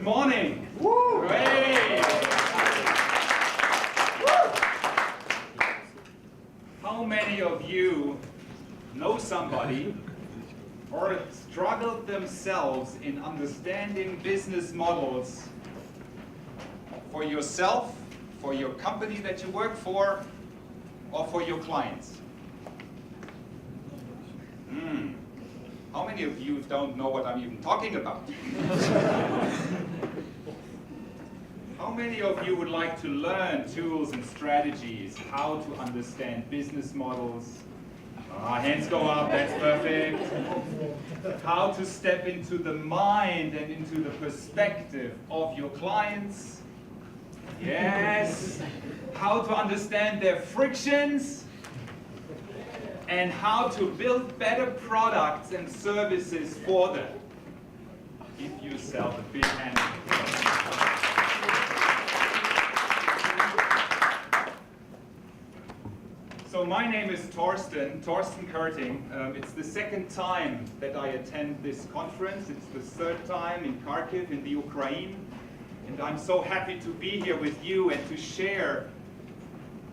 Good morning. Woo! Great. How many of you know somebody or struggled themselves in understanding business models for yourself, for your company that you work for, or for your clients? How many of you don't know what I'm even talking about? How many of you would like to learn tools and strategies, how to understand business models? Hands go up, that's perfect. How to step into the mind and into the perspective of your clients? Yes. How to understand their frictions? And how to build better products and services for them. Give yourself a big hand. So my name is Torsten Koerting. It's the second time that I attend this conference. It's the third time in Kharkiv in the Ukraine. And I'm so happy to be here with you and to share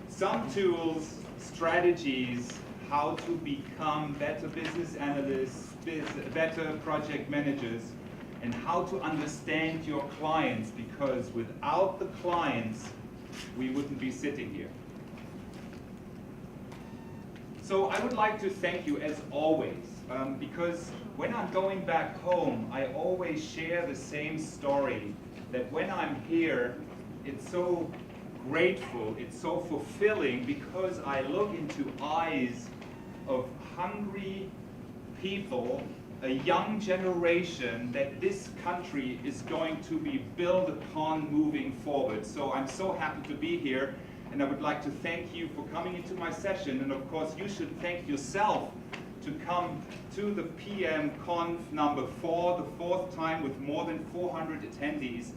some tools, strategies, how to become better business analysts, better project managers, and how to understand your clients, because without the clients, we wouldn't be sitting here. So I would like to thank you as always, because when I'm going back home, I always share the same story, that when I'm here, it's so grateful, it's so fulfilling, because I look into eyes of hungry people, a young generation that this country is going to be built upon moving forward. So I'm so happy to be here, and I would like to thank you for coming into my session, and of course you should thank yourself to come to the PMCon number 4, the fourth time with more than 400 attendees,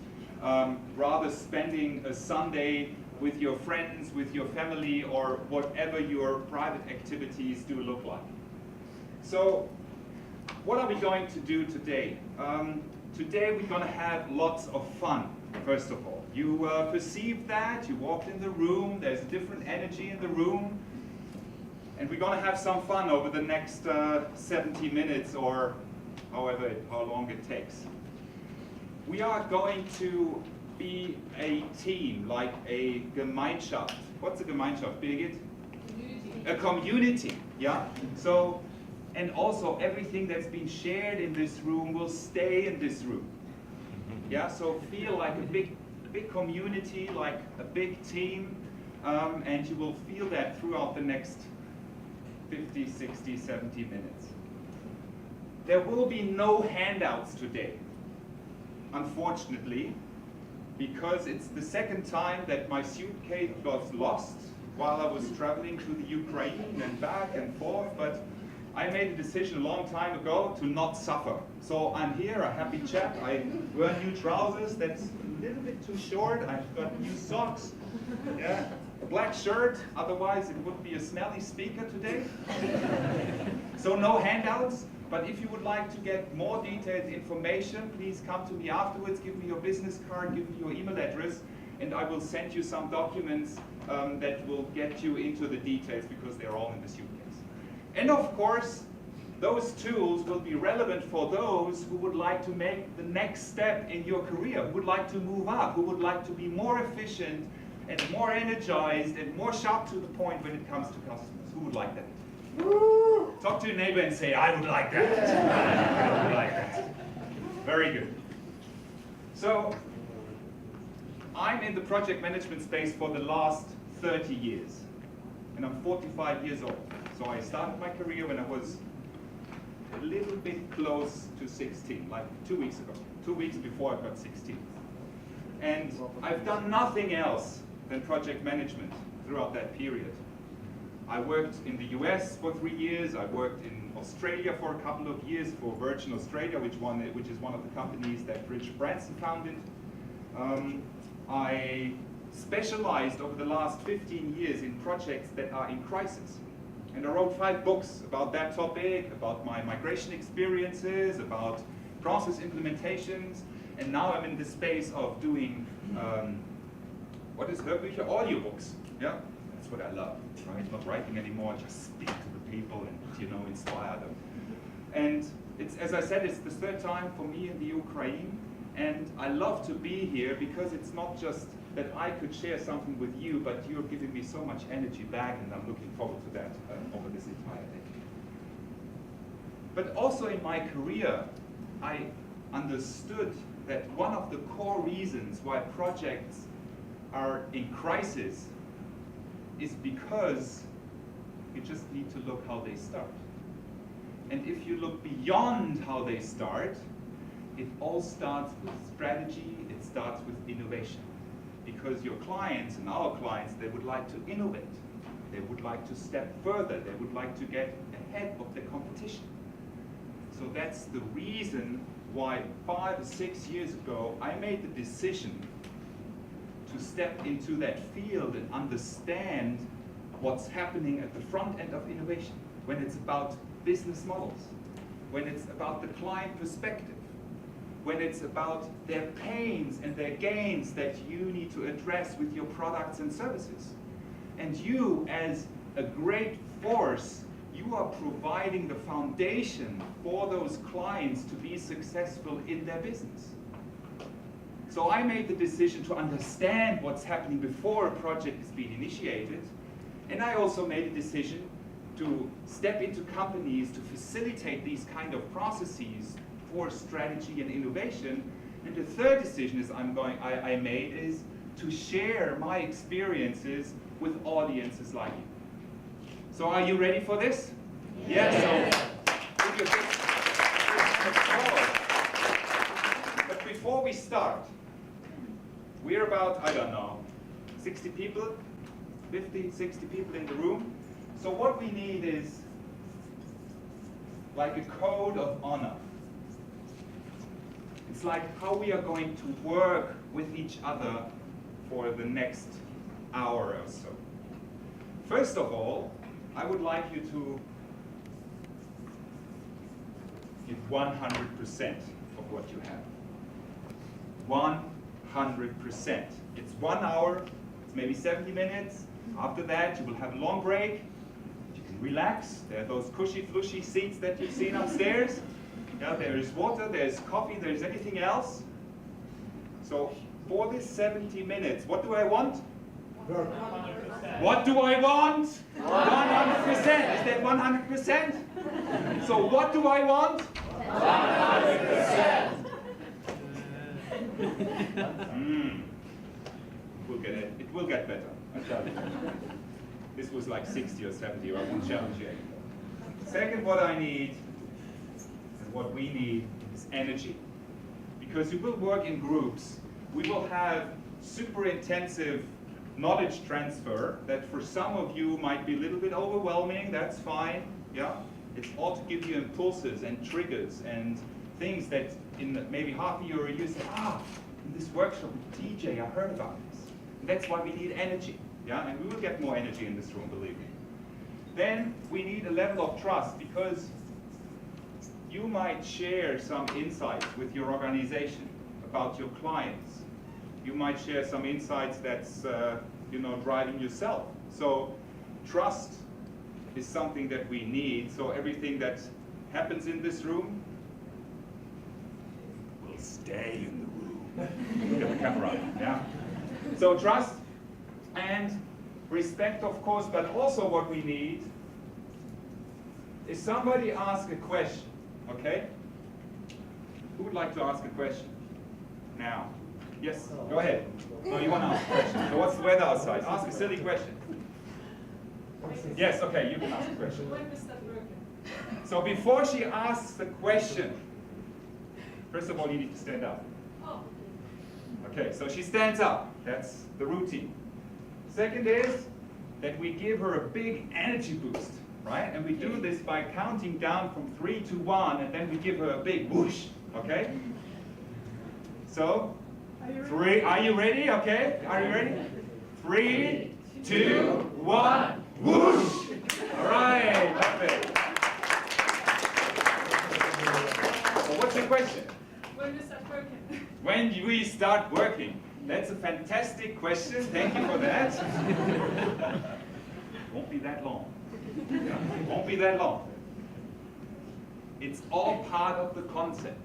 rather spending a Sunday with your friends, with your family, or whatever your private activities do look like. So, what are we going to do today? Today we're going to have lots of fun, first of all. You perceived that, you walked in the room, there's a different energy in the room, and we're going to have some fun over the next 70 minutes or how long it takes. We are going to be a team, like a Gemeinschaft. What's a Gemeinschaft, Birgit? Community. A community, yeah? So, and also everything that's been shared in this room will stay in this room. Yeah, so feel like a big community, like a big team, and you will feel that throughout the next 50, 60, 70 minutes. There will be no handouts today, unfortunately, because it's the second time that my suitcase got lost while I was traveling to the Ukraine and back and forth, but I made a decision a long time ago to not suffer. So I'm here, a happy chap. I wear new trousers, that's a little bit too short. I've got new socks, yeah, a black shirt, otherwise it would be a smelly speaker today. So no handouts. But if you would like to get more detailed information, please come to me afterwards, give me your business card, give me your email address, and I will send you some documents that will get you into the details, because they're all in the suitcase. And of course, those tools will be relevant for those who would like to make the next step in your career, who would like to move up, who would like to be more efficient and more energized and more sharp to the point when it comes to customers. Who would like that? Woo! Talk to your neighbor and say, I would like that. I would like that. Very good. So, I'm in the project management space for the last 30 years. And I'm 45 years old. So I started my career when I was a little bit close to 16, like 2 weeks ago. 2 weeks before I got 16. And I've done nothing else than project management throughout that period. I worked in the US for 3 years. I worked in Australia for a couple of years for Virgin Australia, which is one of the companies that Richard Branson founded. I specialized over the last 15 years in projects that are in crisis. And I wrote 5 books about that topic, about my migration experiences, about process implementations. And now I'm in the space of doing, what is Hörbücher? Audiobooks. Yeah, that's what I love, right? Not writing anymore, just speak to the people and, you know, inspire them. And it's, as I said, it's the third time for me in the Ukraine, and I love to be here because it's not just that I could share something with you, but you're giving me so much energy back, and I'm looking forward to that over this entire day. But also in my career, I understood that one of the core reasons why projects are in crisis is because you just need to look how they start. And if you look beyond how they start, it all starts with strategy, it starts with innovation. Because your clients and our clients, they would like to innovate. They would like to step further. They would like to get ahead of the competition. So that's the reason why 5 or 6 years ago, I made the decision to step into that field and understand what's happening at the front end of innovation, when it's about business models, when it's about the client perspective, when it's about their pains and their gains that you need to address with your products and services. And you, as a great force, you are providing the foundation for those clients to be successful in their business. So I made the decision to understand what's happening before a project is being initiated, and I also made a decision to step into companies to facilitate these kind of processes for strategy and innovation. And the third decision I made is to share my experiences with audiences like you. So are you ready for this? Yes. So give you a big applause. But before we start, we're about, I don't know, 60 people, 50, 60 people in the room. So what we need is like a code of honor. It's like how we are going to work with each other for the next hour or so. First of all, I would like you to give 100% of what you have. 100%. It's 1 hour, it's maybe 70 minutes. After that, you will have a long break. You can relax. There are those cushy-flushy seats that you've seen upstairs. Yeah, there is water, there's coffee, there's anything else. So for this 70 minutes, what do I want? 100%. What do I want? 100%. Is that 100%? So what do I want? 100%. It will get better, I tell you. This was like 60 or 70, I won't challenge you anymore. Second, what I need, and what we need, is energy. Because you will work in groups, we will have super intensive knowledge transfer that for some of you might be a little bit overwhelming, that's fine, yeah? It's all to give you impulses and triggers and things that in maybe half a year or a year say, in this workshop with TJ, I heard about this. And that's why we need energy, yeah? And we will get more energy in this room, believe me. Then we need a level of trust, because you might share some insights with your organization about your clients. You might share some insights that's driving yourself. So trust is something that we need. So everything that happens in this room will stay in the room. Get the camera, yeah. So trust and respect, of course, but also what we need is somebody ask a question, okay? Who would like to ask a question now? Yes, go ahead. No, you want to ask a question. So what's the weather outside? Ask a silly question. Yes, okay, you can ask a question. So before she asks the question, first of all, you need to stand up. Okay, so she stands up. That's the routine. Second is that we give her a big energy boost, right? And we do this by counting down from 3 to 1, and then we give her a big whoosh, okay? So, are you ready? Okay, are you ready? 3, 2, 1, whoosh! All right, perfect. So what's your question? When is that broken? When do we start working? That's a fantastic question. Thank you for that. Won't be that long. Yeah, won't be that long. It's all part of the concept.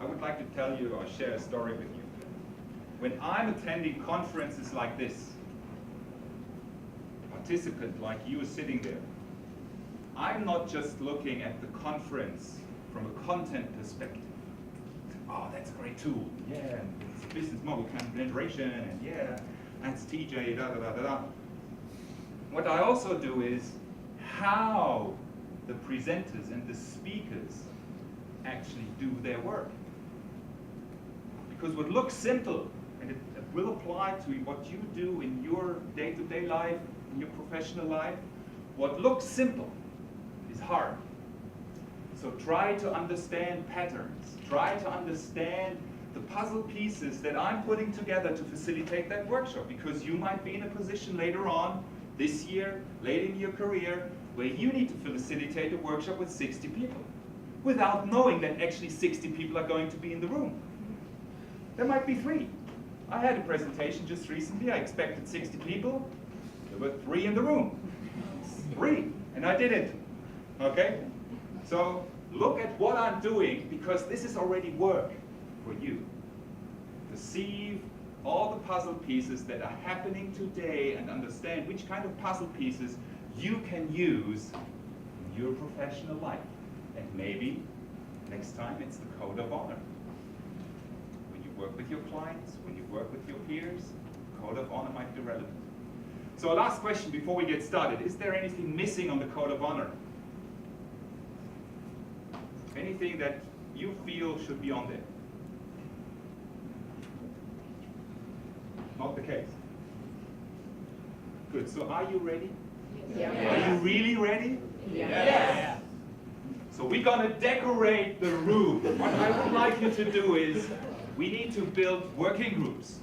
I would like to tell you or share a story with you. When I'm attending conferences like this, a participant like you sitting there, I'm not just looking at the conference from a content perspective. Oh, that's a great tool. Yeah, and it's a business model kind of generation, and yeah, that's TJ, da da da da da. What I also do is how the presenters and the speakers actually do their work. Because what looks simple, and it will apply to what you do in your day-to-day life, in your professional life, what looks simple is hard. So try to understand patterns. Try to understand the puzzle pieces that I'm putting together to facilitate that workshop, because you might be in a position later on, this year, late in your career, where you need to facilitate a workshop with 60 people, without knowing that actually 60 people are going to be in the room. There might be 3. I had a presentation just recently, I expected 60 people, there were 3 in the room. 3, and I did it, okay? So look at what I'm doing, because this is already work for you. Perceive all the puzzle pieces that are happening today and understand which kind of puzzle pieces you can use in your professional life. And maybe next time it's the code of honor. When you work with your clients, when you work with your peers, code of honor might be relevant. So a last question before we get started. Is there anything missing on the code of honor? Anything that you feel should be on there? Not the case. Good. So are you ready? Yeah. Are you really ready? Yes. So we're going to decorate the room. What I would like you to do is, we need to build working groups.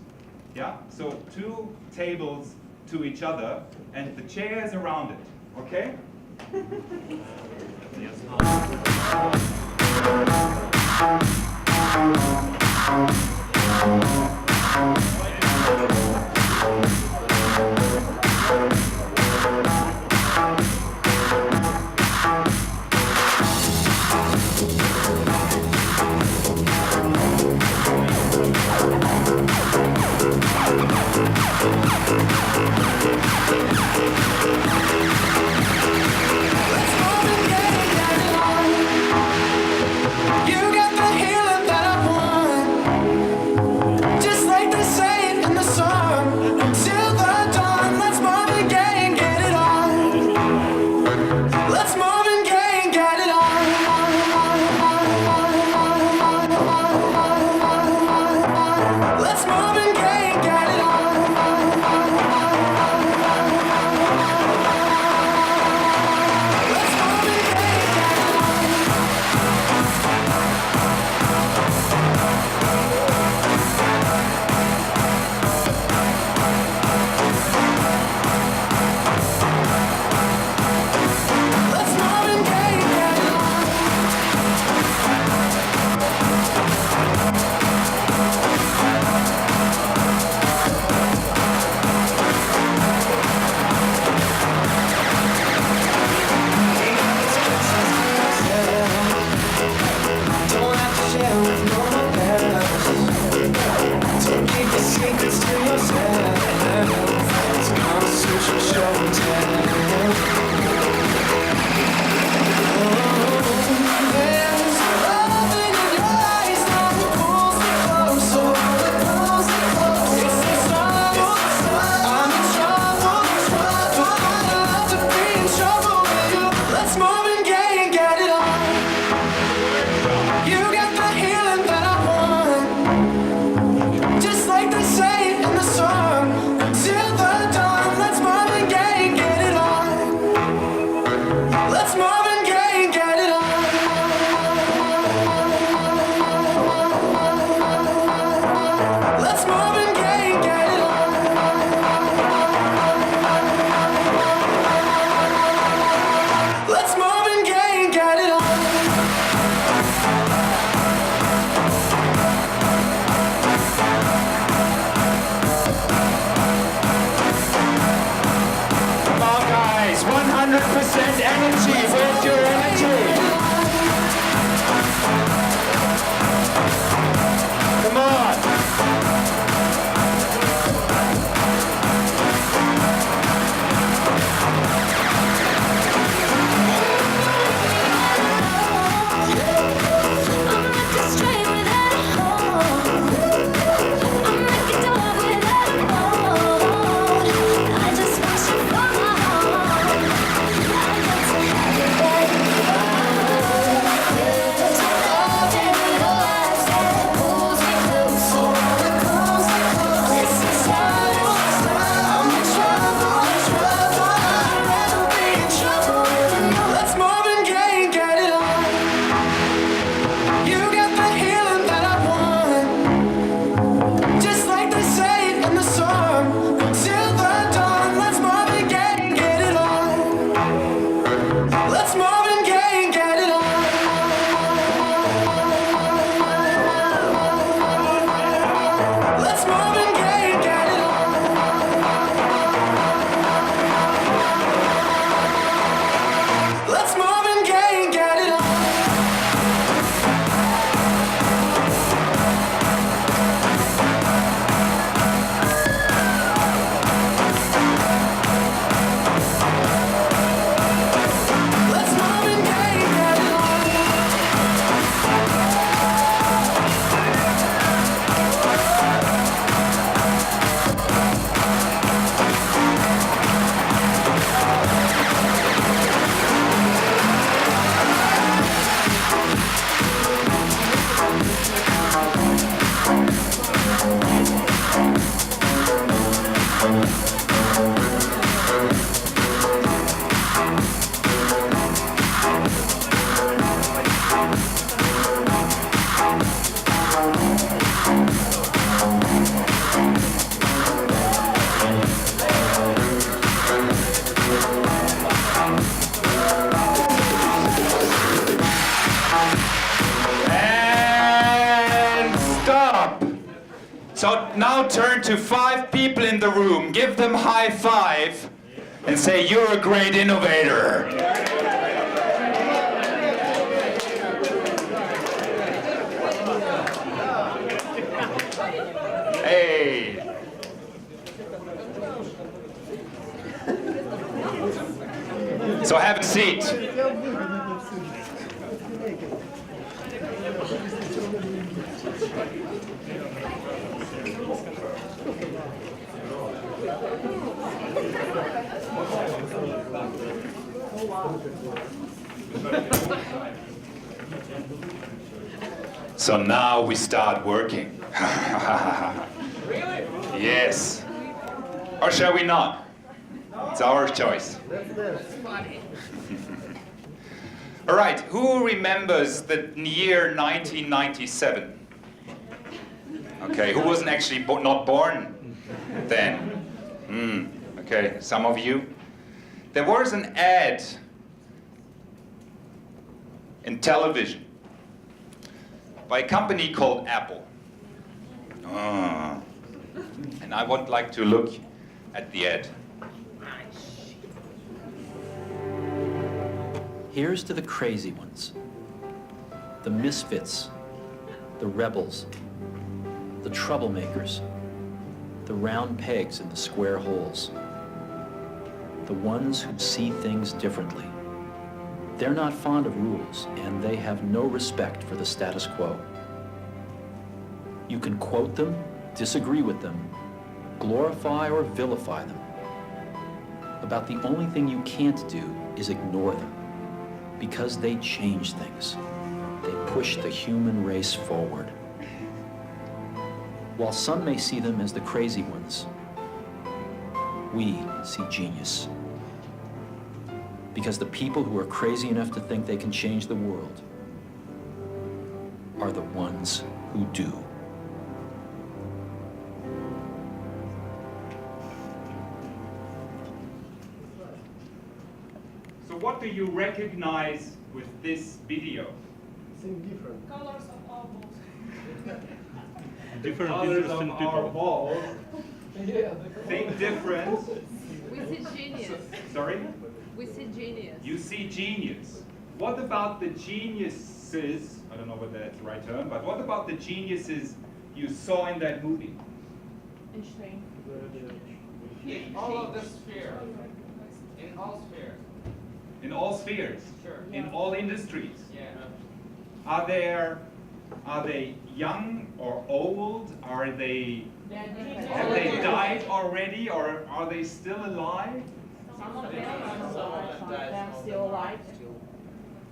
Yeah? So 2 tables to each other and the chairs around it. Okay? You got the healing that I want, just like they say in the song. Until the dawn, let's Marvin Gaye and get it on. Let's Marvin Gaye and get it on. Let's Marvin Gaye and get it on. Let's Marvin Gaye and get it on. Let's Marvin Gaye and get it on. Don't have to share with no one else. Don't keep the secrets to yourself. It's a conversation show and tell. There's love in your eyes now. It pulls me closer. It's the struggle. I'm in trouble. But I love to be in trouble with you. Let's Marvin Gaye and get it on. You got the healing that I want, just like they say in the song. Until the dawn, let's Marvin Gaye and get it on. So now turn to 5 people in the room, give them high five, and say, you're a great innovator. Hey. So have a seat. So now we start working. Really? Yes. Or shall we not? It's our choice. All right, who remembers the year 1997? Okay, who wasn't actually not born then? Okay, some of you. There was an ad in television by a company called Apple. And I would like to look at the ad. Here's to the crazy ones, the misfits, the rebels, the troublemakers, the round pegs in the square holes, the ones who see things differently. They're not fond of rules, and they have no respect for the status quo. You can quote them, disagree with them, glorify or vilify them. About the only thing you can't do is ignore them, because they change things. They push the human race forward. While some may see them as the crazy ones, we see genius. Because the people who are crazy enough to think they can change the world are the ones who do. So what do you recognize with this video? Colors of our balls. Different Colors interesting of our people. balls. Think different. We see genius. Sorry? We see genius. You see genius. What about the geniuses? I don't know whether that's the right term, but what about the geniuses you saw in that movie? Einstein. In all of the sphere. In all spheres. In all spheres, Sure. in all industries. Yeah. Are they young or old? Have they died already, or are they still alive? Some of them are still alive.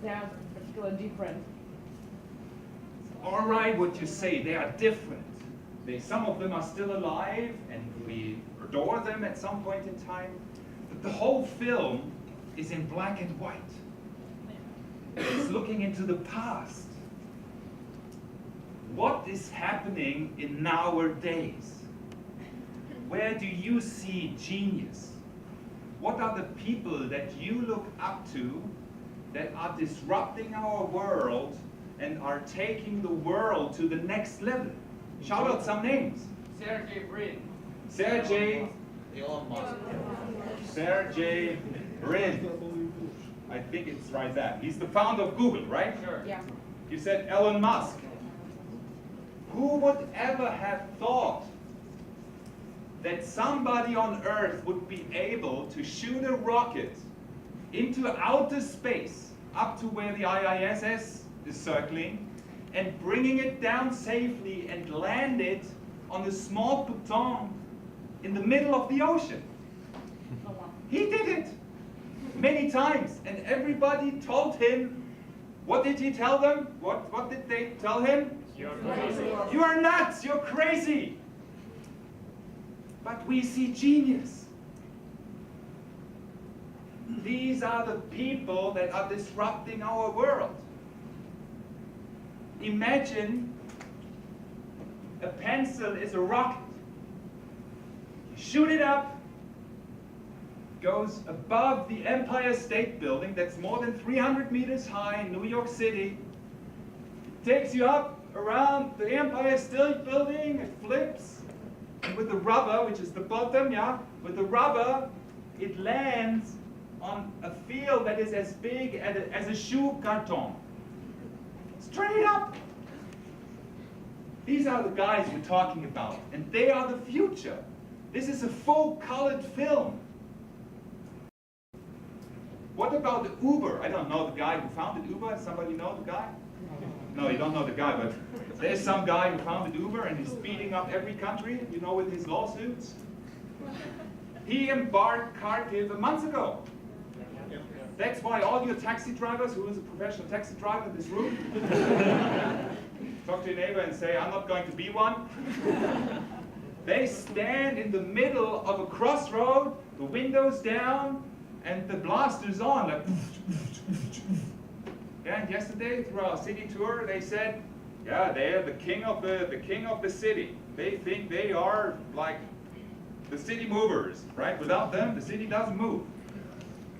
They are particularly different. All right, what you say, they are different. Some of them are still alive, and we adore them at some point in time. But the whole film is in black and white. It's looking into the past. What is happening in nowadays? Where do you see genius? What are the people that you look up to that are disrupting our world and are taking the world to the next level? Shout out some names. Sergey Brin. Sergey Elon Musk. Brin. I think it's right there. He's the founder of Google, right? Sure. Yeah. You said Elon Musk. Who would ever have thought that somebody on Earth would be able to shoot a rocket into outer space up to where the ISS is circling and bringing it down safely and land it on a small Pluton in the middle of the ocean? No one. He did it many times, and everybody told him. What did he tell them? What did they tell him? You're crazy. You are nuts, you're crazy. But we see genius. These are the people that are disrupting our world. Imagine a pencil is a rocket. You shoot it up, goes above the Empire State Building that's more than 300 meters high in New York City. It takes you up, around the Empire State Building, it flips. And with the rubber, which is the bottom, yeah, with the rubber, it lands on a field that is as big as a shoe carton. Straight up. These are the guys we're talking about, and they are the future. This is a full-colored film. What about the Uber? I don't know the guy who founded Uber. Somebody know the guy? No, you don't know the guy, but there's some guy who founded Uber and he's speeding up every country, you know, with his lawsuits. He embarked Kharkiv a month ago. That's why all your taxi drivers, who is a professional taxi driver in this room, talk to your neighbor and say, I'm not going to be one. They stand in the middle of a crossroad, the windows down, and the blaster's on, like. Yeah, and yesterday through our city tour, they said, yeah, they are the king of the city. They think they are like the city movers, right? Without them, the city doesn't move.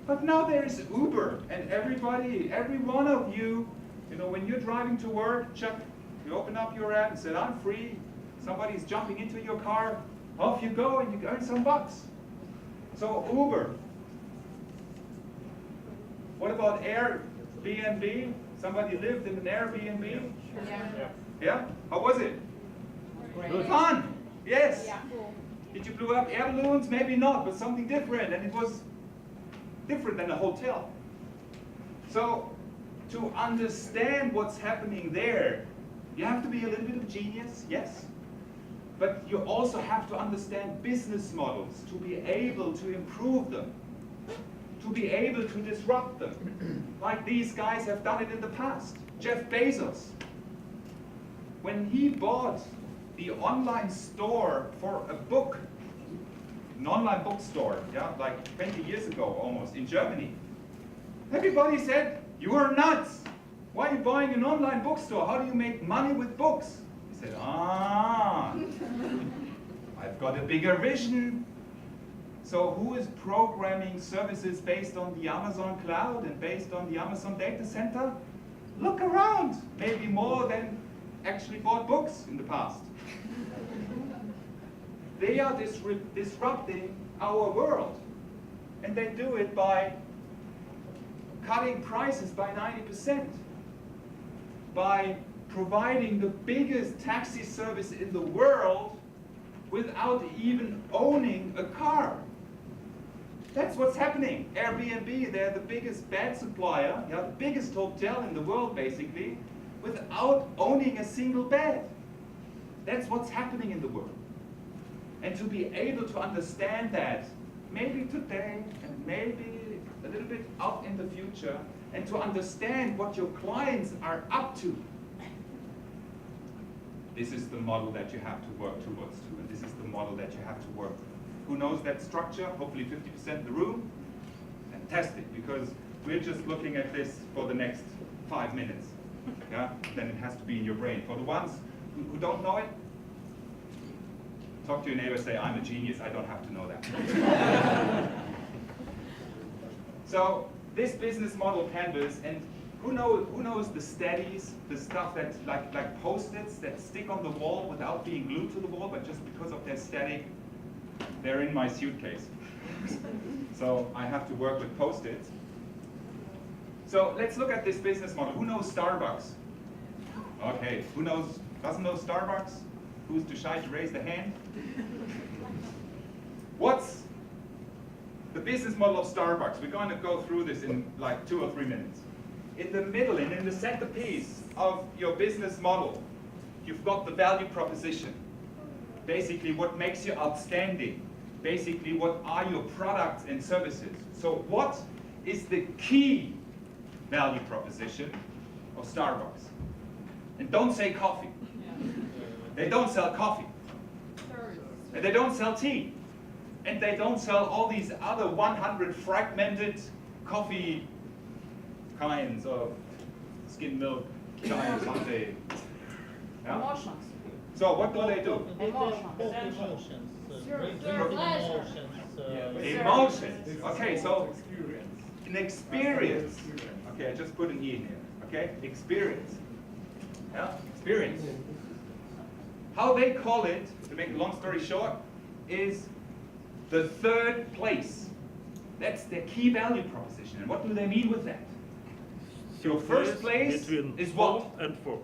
But now there is Uber, and everybody, every one of you, you know, when you're driving to work, check, you open up your app and say, I'm free. Somebody's jumping into your car, off you go, and you earn some bucks. So Uber. What about Airbnb? Somebody lived in an Airbnb? Yeah. Yeah? How was it? Great. Fun! Yes! Yeah. Did you blow up air balloons? Maybe not, but something different, and it was different than a hotel. So, to understand what's happening there, you have to be a little bit of genius, yes. But you also have to understand business models to be able to improve them, to be able to disrupt them, like these guys have done it in the past. Jeff Bezos, when he bought the online store for a book, an online bookstore, yeah, like 20 years ago almost, in Germany, everybody said, you are nuts. Why are you buying an online bookstore? How do you make money with books? He said, I've got a bigger vision. So who is programming services based on the Amazon cloud and based on the Amazon data center? Look around, maybe more than actually bought books in the past. They are disrupting our world. And they do it by cutting prices by 90%, by providing the biggest taxi service in the world without even owning a car. That's what's happening. Airbnb, they're the biggest bed supplier, yeah, the biggest hotel in the world basically, without owning a single bed. That's what's happening in the world. And to be able to understand that, maybe today and maybe a little bit out in the future, and to understand what your clients are up to, this is the model that you have to work towards too, and this is the model that you have to work with. Who knows that structure? Hopefully 50% of the room. Fantastic, because we're just looking at this for the next 5 minutes. Yeah? Then it has to be in your brain. For the ones who don't know it, talk to your neighbor, say, I'm a genius, I don't have to know that. So this business model canvas, and who knows the steadies, the stuff that like Post-its that stick on the wall without being glued to the wall, but just because of their static, they're in my suitcase. So I have to work with Post-its. So let's look at this business model. Who knows Starbucks? Okay, doesn't know Starbucks? Who's too shy to raise the hand? What's the business model of Starbucks? We're going to go through this in like 2 or 3 minutes. In the middle and in the centerpiece of your business model, you've got the value proposition. Basically, what makes you outstanding. Basically, what are your products and services. So what is the key value proposition of Starbucks? And don't say coffee. They don't sell coffee. And they don't sell tea. And they don't sell all these other 100 fragmented coffee kinds of skim milk, chai, latte. Yeah? Emotions. So what do they do? Emotions. Okay, so an experience. Okay, I just put an E in here. Okay, experience. Yeah, experience. experience. How they call it, to make a long story short, is the third place. That's their key value proposition. And what do they mean with that? Your first place between is what? home and work.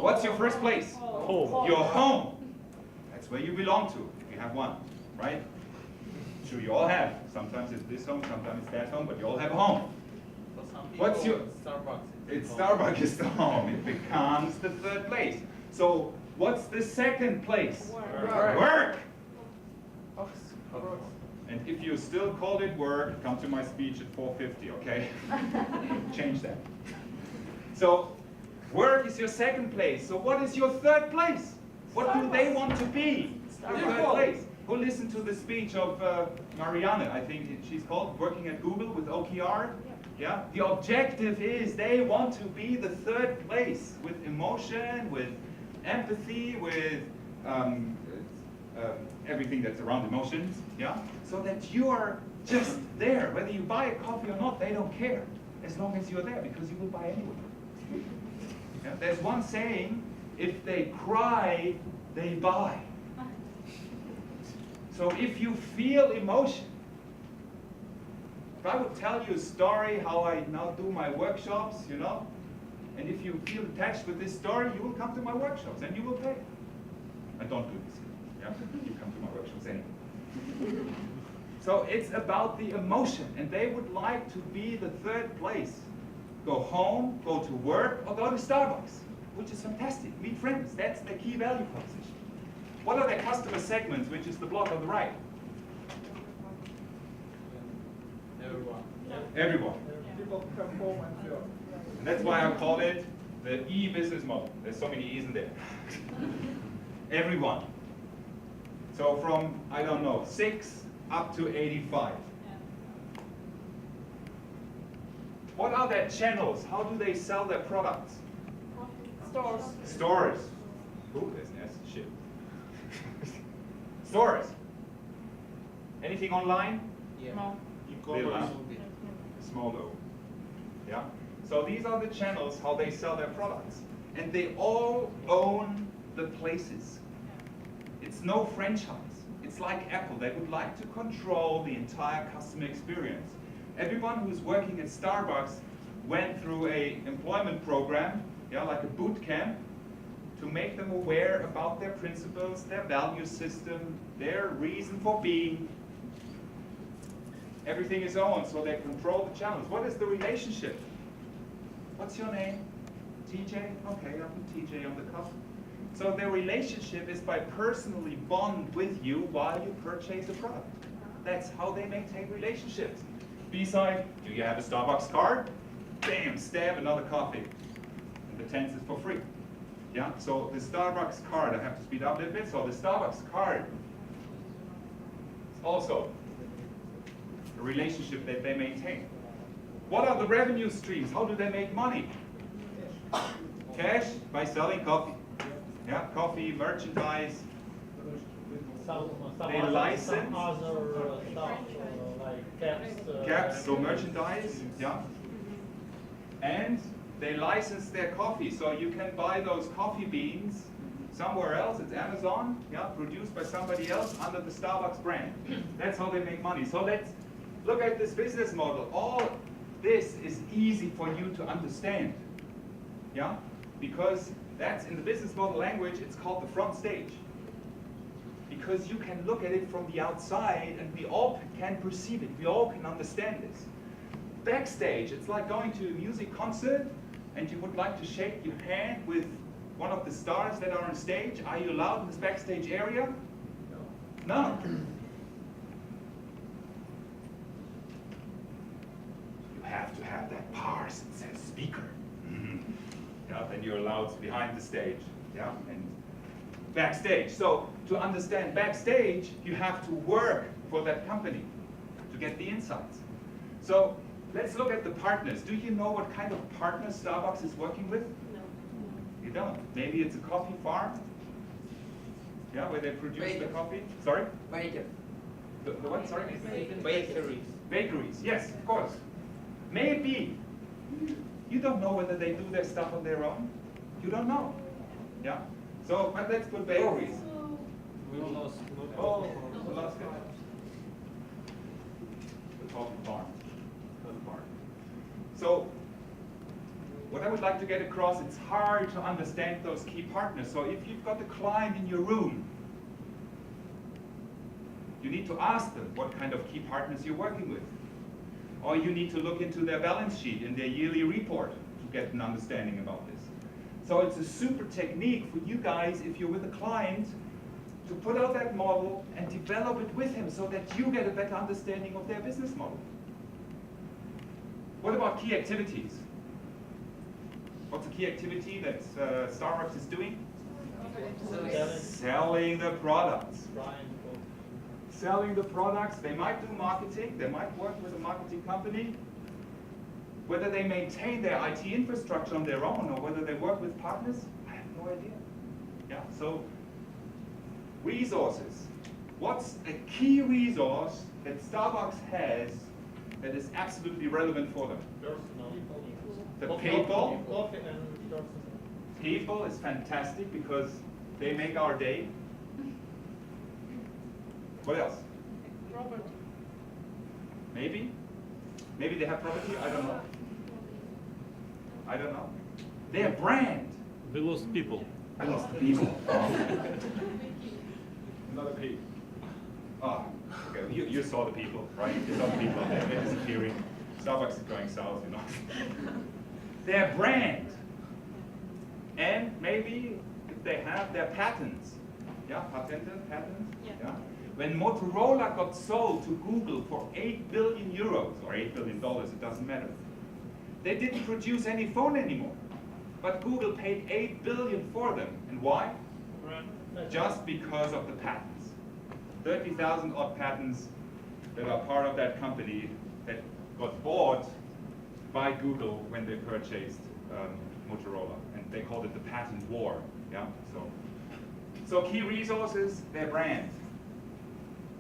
What's your first place? Home. Your home. That's where you belong to. You have one, right? Sure, you all have. Sometimes it's this home, sometimes it's that home, but you all have a home. For some people, What's your... Starbucks. It's Starbucks is the home. It becomes the third place. So what's the second place? Work. And if you still call it work, come to my speech at 4:50, okay? Change that. So work is your second place. So what is your third place? What do they want to be? Your third place. Who listened to the speech of Marianne, I think she's called, working at Google with OKR? Yeah. The objective is they want to be the third place with emotion, with empathy, with everything that's around emotions. Yeah. So that you are just there. Whether you buy a coffee or not, they don't care. As long as you're there, because you will buy anyway. Yeah? There's one saying, if they cry, they buy. So if you feel emotion, if I would tell you a story how I now do my workshops, you know, and if you feel attached with this story, you will come to my workshops and you will pay. I don't do this. Yeah? You come to my workshops anyway. So it's about the emotion, and they would like to be the third place. Go home, go to work, or go to Starbucks, which is fantastic. Meet friends. That's the key value proposition. What are their customer segments, which is the block on the right? Everyone. Everyone. And that's why I call it the e-business model. There's so many E's in there. Everyone. So from, I don't know, 6 up to 85. What are their channels? How do they sell their products? Stores. Stores. Ooh, there's an S. Shit. Stores. Anything online? Yeah. No. Little, huh? Small O. Yeah? So these are the channels how they sell their products. And they all own the places. It's no franchise. It's like Apple. They would like to control the entire customer experience. Everyone who's working at Starbucks went through a employment program, yeah, like a boot camp, to make them aware about their principles, their value system, their reason for being. Everything is owned, so they control the channels. What is the relationship? What's your name? TJ? Okay, I'm TJ on the cup. So their relationship is by personally bond with you while you purchase a product. That's how they maintain relationships. Beside, do you have a Starbucks card? Bam, stab another coffee. And the 10th is for free. Yeah, so the Starbucks card, I have to speed up a little bit. So the Starbucks card is also a relationship that they maintain. What are the revenue streams? How do they make money? Cash by selling coffee. Yeah, coffee, merchandise. They license. Some other stuff, like caps. Caps, so merchandise, yeah. And they license their coffee, so you can buy those coffee beans somewhere else. It's Amazon, yeah, produced by somebody else under the Starbucks brand. That's how they make money. So let's look at this business model. All this is easy for you to understand, yeah, because that's in the business model language. It's called the front stage. Because you can look at it from the outside and we all can perceive it. We all can understand this. Backstage, it's like going to a music concert and you would like to shake your hand with one of the stars that are on stage. Are you allowed in this backstage area? No. You have to have that pass that says speaker. Yeah, then you're allowed behind the stage. Yeah, and backstage. So to understand backstage, you have to work for that company to get the insights. So let's look at the partners. Do you know what kind of partners Starbucks is working with? No. You don't. Maybe it's a coffee farm. Yeah, where they produce the Baker. coffee. Sorry? Baker. The what? Sorry? Bakeries. Bakeries. Yes, of course. Maybe. You don't know whether they do their stuff on their own. You don't know. Yeah. So, but let's put bakeries. We lost. Oh, we lost it. The top part. So, what I would like to get across, it's hard to understand those key partners. So if you've got a client in your room, you need to ask them what kind of key partners you're working with. Or you need to look into their balance sheet in their yearly report to get an understanding about this. So it's a super technique for you guys, if you're with a client, to put out that model and develop it with him so that you get a better understanding of their business model. What about key activities? What's a key activity that Starbucks is doing? Selling the products. Selling the products. They might do marketing. They might work with a marketing company. Whether they maintain their IT infrastructure on their own or whether they work with partners, I have no idea. Yeah. So resources. What's a key resource that Starbucks has that is absolutely relevant for them? The people. People is fantastic because they make our day. What else? Property. Maybe? Maybe they have property? I don't know. I don't know. Their brand. We lost people. I lost the people. Another pig. Ah, okay. You saw the people, right? You saw the people. They're disappearing. Starbucks is going south, you know. Their brand. And maybe if they have their patents. Yeah, patents? Yeah. When Motorola got sold to Google for 8 billion euros, or $8 billion, it doesn't matter. They didn't produce any phone anymore. But Google paid 8 billion for them. And why? Just because of the patents. 30,000 odd patents that are part of that company that got bought by Google when they purchased Motorola. And they called it the patent war. Yeah. So key resources, their brand.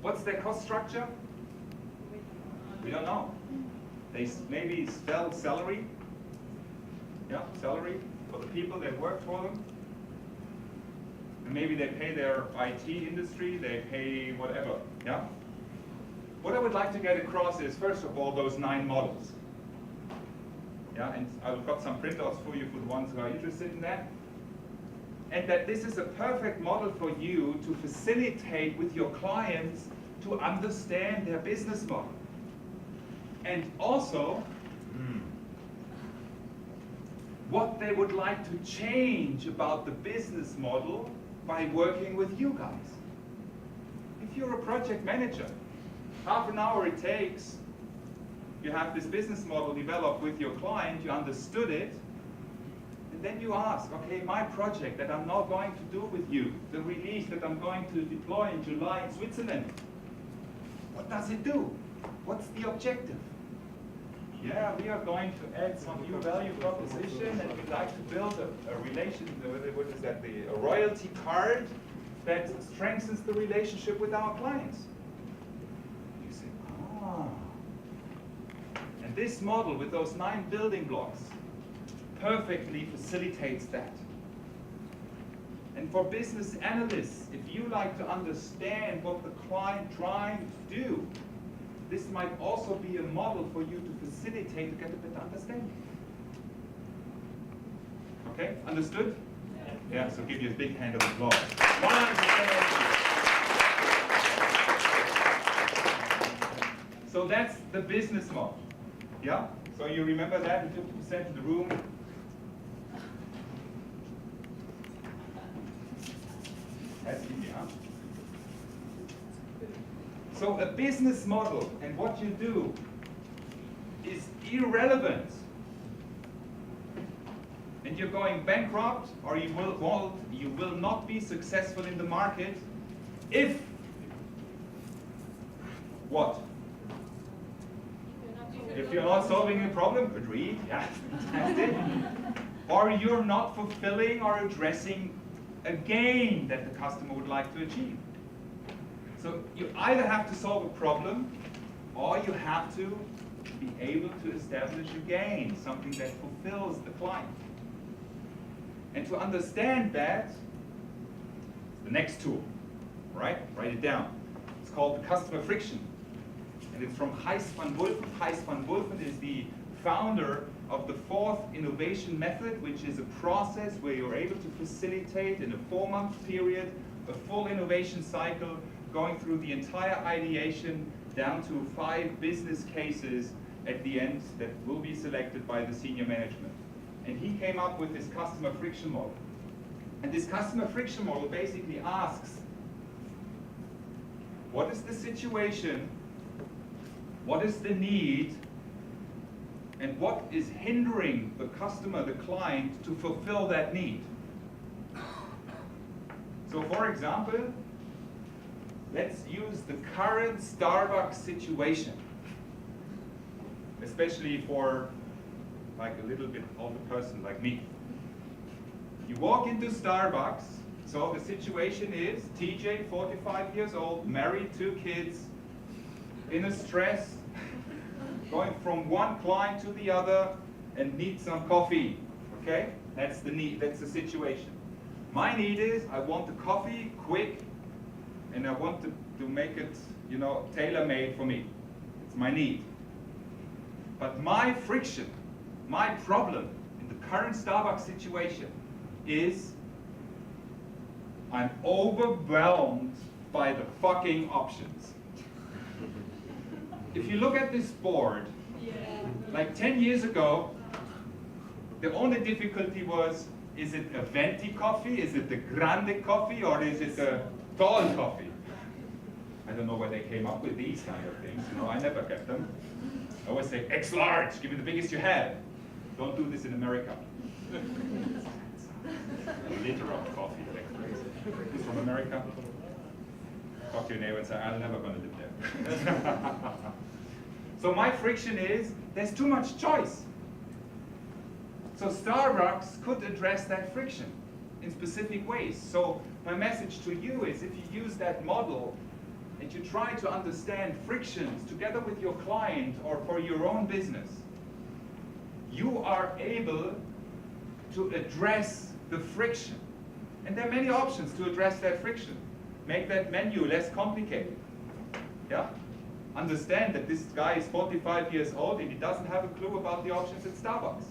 What's their cost structure? We don't know. They maybe spell salary. Yeah, salary for the people that work for them. And maybe they pay their IT industry, they pay whatever. Yeah. What I would like to get across is, first of all, those 9 models. Yeah, and I've got some printouts for you for the ones who are interested in that. And that this is a perfect model for you to facilitate with your clients to understand their business model. And also, what they would like to change about the business model by working with you guys. If you're a project manager, half an hour it takes, you have this business model developed with your client, you understood it, and then you ask, okay, my project that I'm now going to do with you, the release that I'm going to deploy in July in Switzerland, what does it do? What's the objective? Yeah, we are going to add some new value proposition and we'd like to build a relation, what is that, a royalty card that strengthens the relationship with our clients. You say, And this model with those 9 building blocks perfectly facilitates that. And for business analysts, if you like to understand what the client trying to do, this might also be a model for you to facilitate to get a better understanding. Okay, understood? Yeah, so give you a big hand of applause. So that's the business model. Yeah? So you remember that in 50% of the room? That's easy, huh? So a business model and what you do is irrelevant. And you're going bankrupt or you will not be successful in the market if what? If you're not solving a problem, good read, yeah, fantastic. Or you're not fulfilling or addressing a gain that the customer would like to achieve. So you either have to solve a problem or you have to be able to establish a gain, something that fulfills the client. And to understand that, the next tool, right? Write it down. It's called the customer friction. And it's from Gijs van Wulfen. Gijs van Wulfen is the founder of the 4th innovation method, which is a process where you're able to facilitate in a 4-month period a full innovation cycle going through the entire ideation down to 5 business cases at the end that will be selected by the senior management. And he came up with this customer friction model. And this customer friction model basically asks, what is the situation, what is the need, and what is hindering the customer, the client, to fulfill that need? So for example, let's use the current Starbucks situation, especially for like a little bit older person like me. You walk into Starbucks, so the situation is TJ, 45 years old, married, 2 kids, in a stress, going from one client to the other, and needs some coffee, okay? That's the need, that's the situation. My need is, I want the coffee quick, and I want to make it, you know, tailor-made for me. It's my need. But my friction, my problem in the current Starbucks situation is I'm overwhelmed by the fucking options. If you look at this board, like 10 years ago, the only difficulty was, is it a venti coffee, is it the grande coffee, or is it a tall coffee? I don't know where they came up with these kind of things, you know, I never get them. I always say, X large, give me the biggest you have. Don't do this in America. A liter of coffee, that's crazy. Who's from America? Talk to your neighbor and say, I'm never going to live there. So my friction is, there's too much choice. So Starbucks could address that friction in specific ways. So my message to you is, if you use that model and you try to understand frictions together with your client or for your own business, you are able to address the friction. And there are many options to address that friction. Make that menu less complicated. Yeah? Understand that this guy is 45 years old and he doesn't have a clue about the options at Starbucks.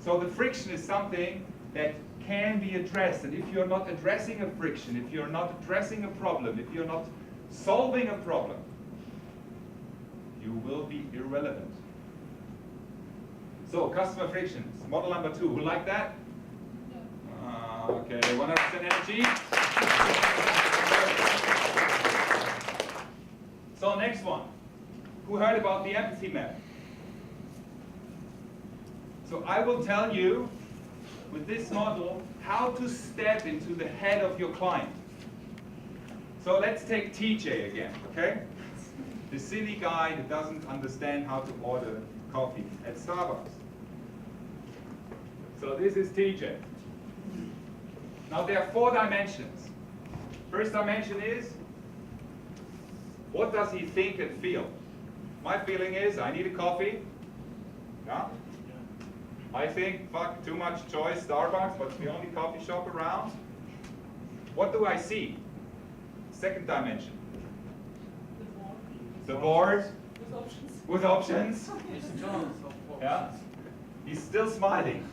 So the friction is something that can be addressed. And if you're not addressing a friction, if you're not addressing a problem, if you're not solving a problem, you will be irrelevant. So customer frictions, model number 2. Who like that? Okay, 100% energy. So next one. Who heard about the empathy map? So I will tell you, with this model, how to step into the head of your client. So let's take TJ again, okay? The silly guy that doesn't understand how to order coffee at Starbucks. So this is TJ. Now there are 4 dimensions. First dimension is, what does he think and feel? My feeling is, I need a coffee. Yeah? I think, fuck, too much choice, Starbucks, but it's the only coffee shop around. What do I see? Second dimension. The board. With options. Yeah? He's still smiling.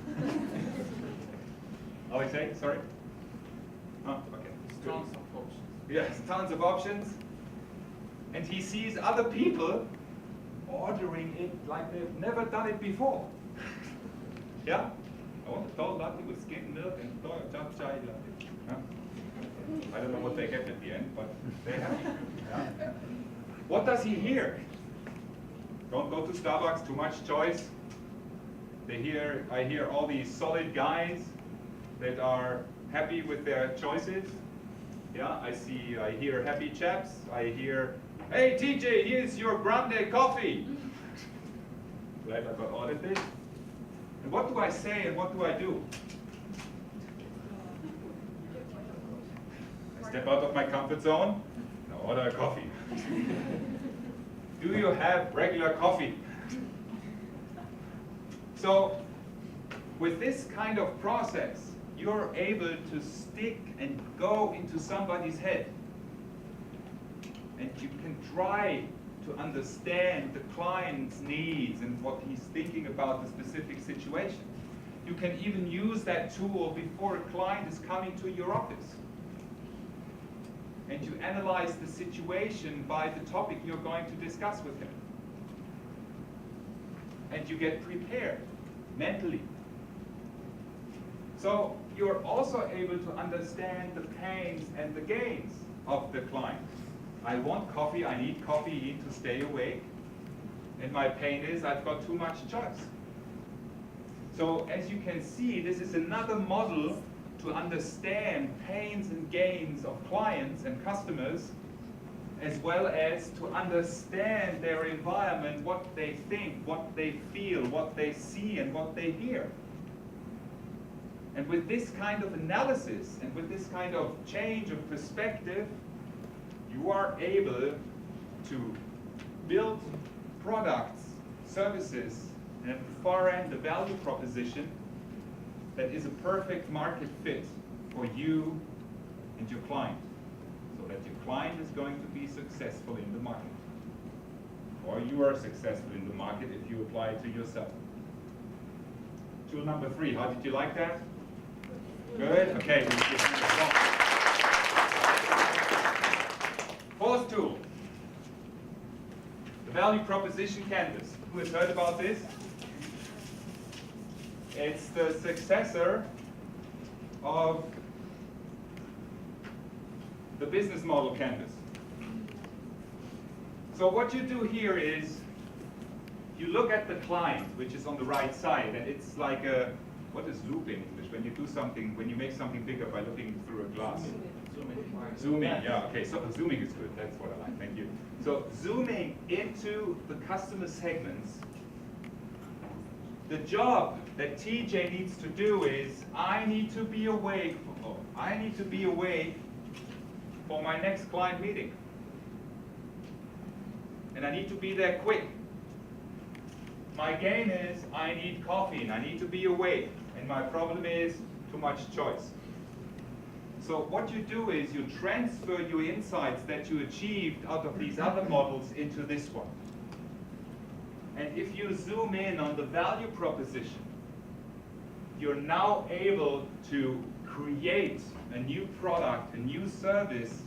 Oh, I say, sorry? Oh, okay. Tons of options. Yes, tons of options. And he sees other people ordering it like they've never done it before. Yeah? I want a tall latte with skimmed milk and dark chai latte. Yeah? I don't know what they get at the end, but they have it. Yeah? What does he hear? Don't go to Starbucks, too much choice. I hear all these solid guys that are happy with their choices. Yeah, I hear happy chaps. I hear, hey TJ, here's your grande coffee. Glad I got audited. And what do I say and what do I do? I step out of my comfort zone and order a coffee. Do you have regular coffee? So With this kind of process, you're able to stick and go into somebody's head. And you can try to understand the client's needs and what he's thinking about the specific situation. You can even use that tool before a client is coming to your office. And you analyze the situation by the topic you're going to discuss with him. And you get prepared mentally. So you're also able to understand the pains and the gains of the client. I want coffee, I need coffee to stay awake. And my pain is I've got too much choice. So as you can see, this is another model to understand pains and gains of clients and customers, as well as to understand their environment, what they think, what they feel, what they see, and what they hear. And with this kind of analysis and with this kind of change of perspective, you are able to build products, services, and at the far end, a value proposition that is a perfect market fit for you and your client, so that your client is going to be successful in the market, or you are successful in the market if you apply it to yourself. Tool number 3, how did you like that? Good? Okay. Fourth tool, the value proposition canvas. Who has heard about this? It's the successor of the business model canvas. So what you do here is you look at the client, which is on the right side, and it's like a, what is loop in English? When you do something, when you make something bigger by looking through a glass. Zooming, yeah, okay, so zooming is good, that's what I like, thank you. So zooming into the customer segments, the job that TJ needs to do is, I need to be awake for my next client meeting. And I need to be there quick. My game is, I need coffee and I need to be awake. And my problem is, too much choice. So what you do is you transfer your insights that you achieved out of these other models into this one. And if you zoom in on the value proposition, you're now able to create a new product, a new service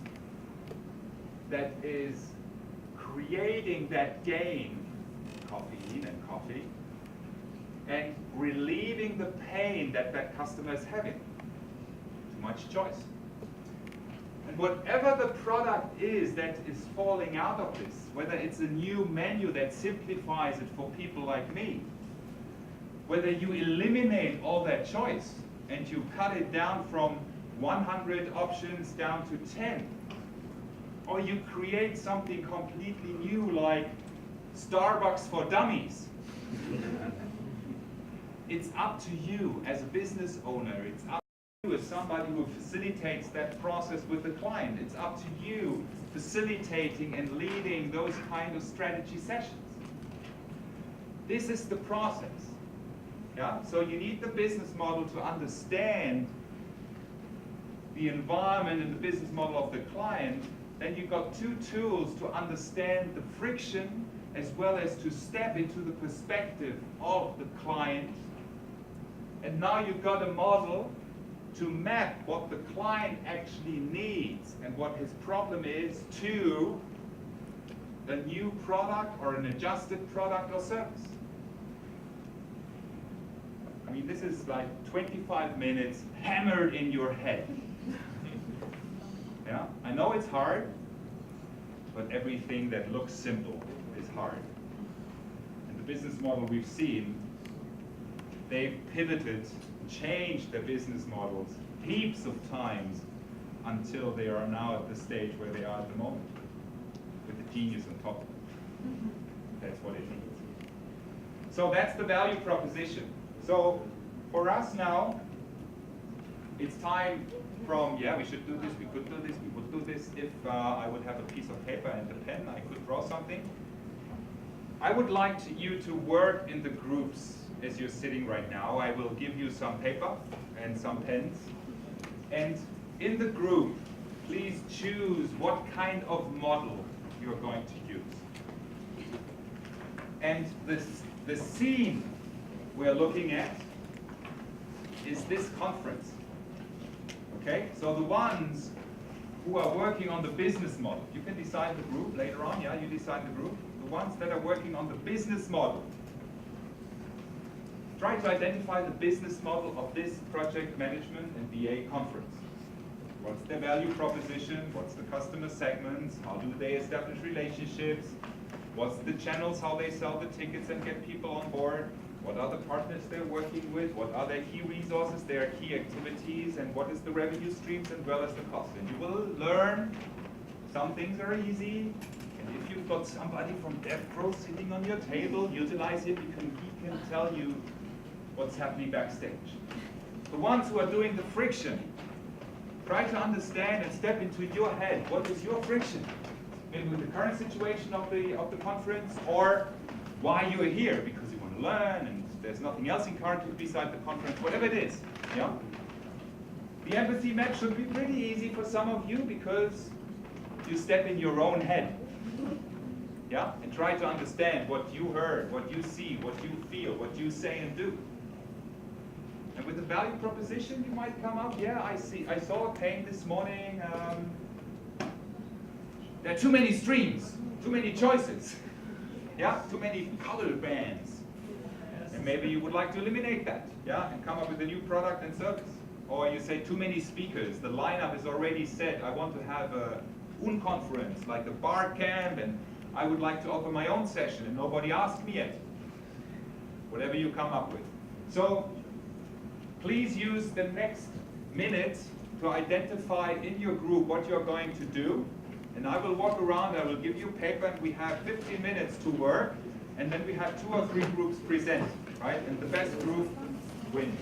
that is creating that gain, caffeine and coffee, and relieving the pain that that customer is having. Too much choice. And whatever the product is that is falling out of this, whether it's a new menu that simplifies it for people like me, whether you eliminate all that choice and you cut it down from 100 options down to 10, or you create something completely new like Starbucks for dummies. It's up to you as a business owner. It's up to you as somebody who facilitates that process with the client. It's up to you facilitating and leading those kind of strategy sessions. This is the process. Yeah? So you need the business model to understand the environment and the business model of the client. Then you've got two tools to understand the friction as well as to step into the perspective of the client. And now you've got a model to map what the client actually needs and what his problem is to a new product or an adjusted product or service. I mean, this is like 25 minutes hammered in your head. Yeah, I know it's hard, but everything that looks simple is hard. And the business model we've seen, they've pivoted, changed their business models heaps of times until they are now at the stage where they are at the moment, with the genius on top. That's what it needs. So that's the value proposition. So for us now, it's time from, yeah, we should do this, we could do this, we would do this. If I would have a piece of paper and a pen, I could draw something. I would like you to work in the groups as you're sitting right now, I will give you some paper and some pens. And in the group, please choose what kind of model you're going to use. And the scene we're looking at is this conference. Okay, so the ones who are working on the business model, you can decide the group later on, yeah, you decide the group. The ones that are working on the business model, try to identify the business model of this project management and BA conference. What's their value proposition? What's the customer segments? How do they establish relationships? What's the channels, how they sell the tickets and get people on board? What are the partners they're working with? What are their key resources, their key activities, and what is the revenue streams as well as the cost? And you will learn some things are easy. And if you've got somebody from DevPro sitting on your table, utilize it because he can tell you what's happening backstage. The ones who are doing the friction, try to understand and step into your head. What is your friction? Maybe with the current situation of the conference, or why you are here, because you want to learn and there's nothing else in Kharkiv beside the conference, whatever it is. Yeah? The empathy map should be pretty easy for some of you because you step in your own head. Yeah? And try to understand what you heard, what you see, what you feel, what you say and do. And with the value proposition, you might come up, yeah, I saw a pain this morning. There are too many streams, too many choices. Yeah, too many color bands. And maybe you would like to eliminate that, yeah, and come up with a new product and service. Or you say too many speakers, the lineup is already set. I want to have a conference, like a bar camp, and I would like to offer my own session, and nobody asked me yet. Whatever you come up with. So, please use the next minute to identify in your group what you're going to do. And I will walk around, I will give you paper, and we have 15 minutes to work. And then we have 2 or 3 groups present, right? And the best group wins.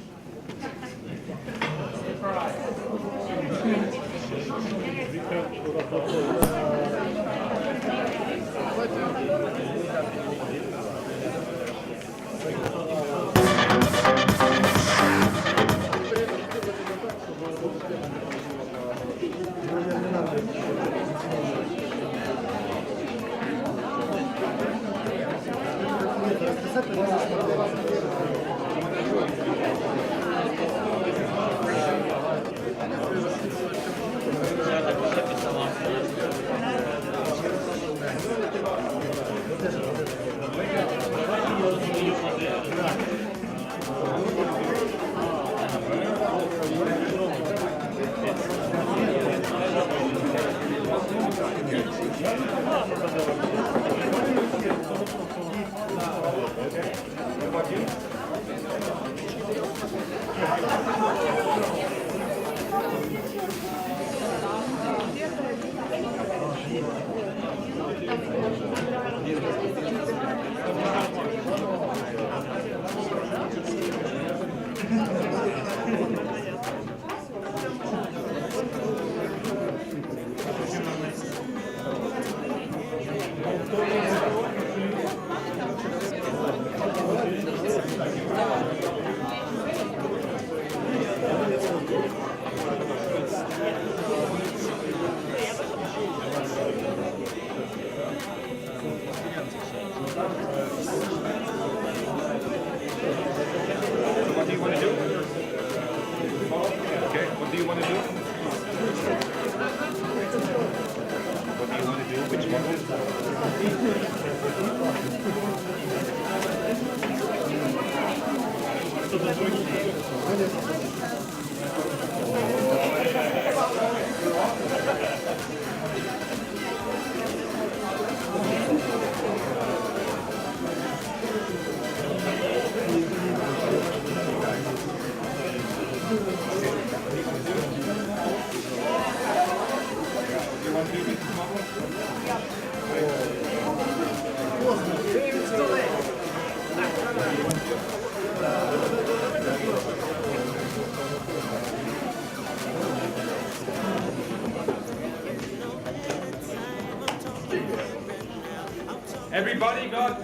Everybody got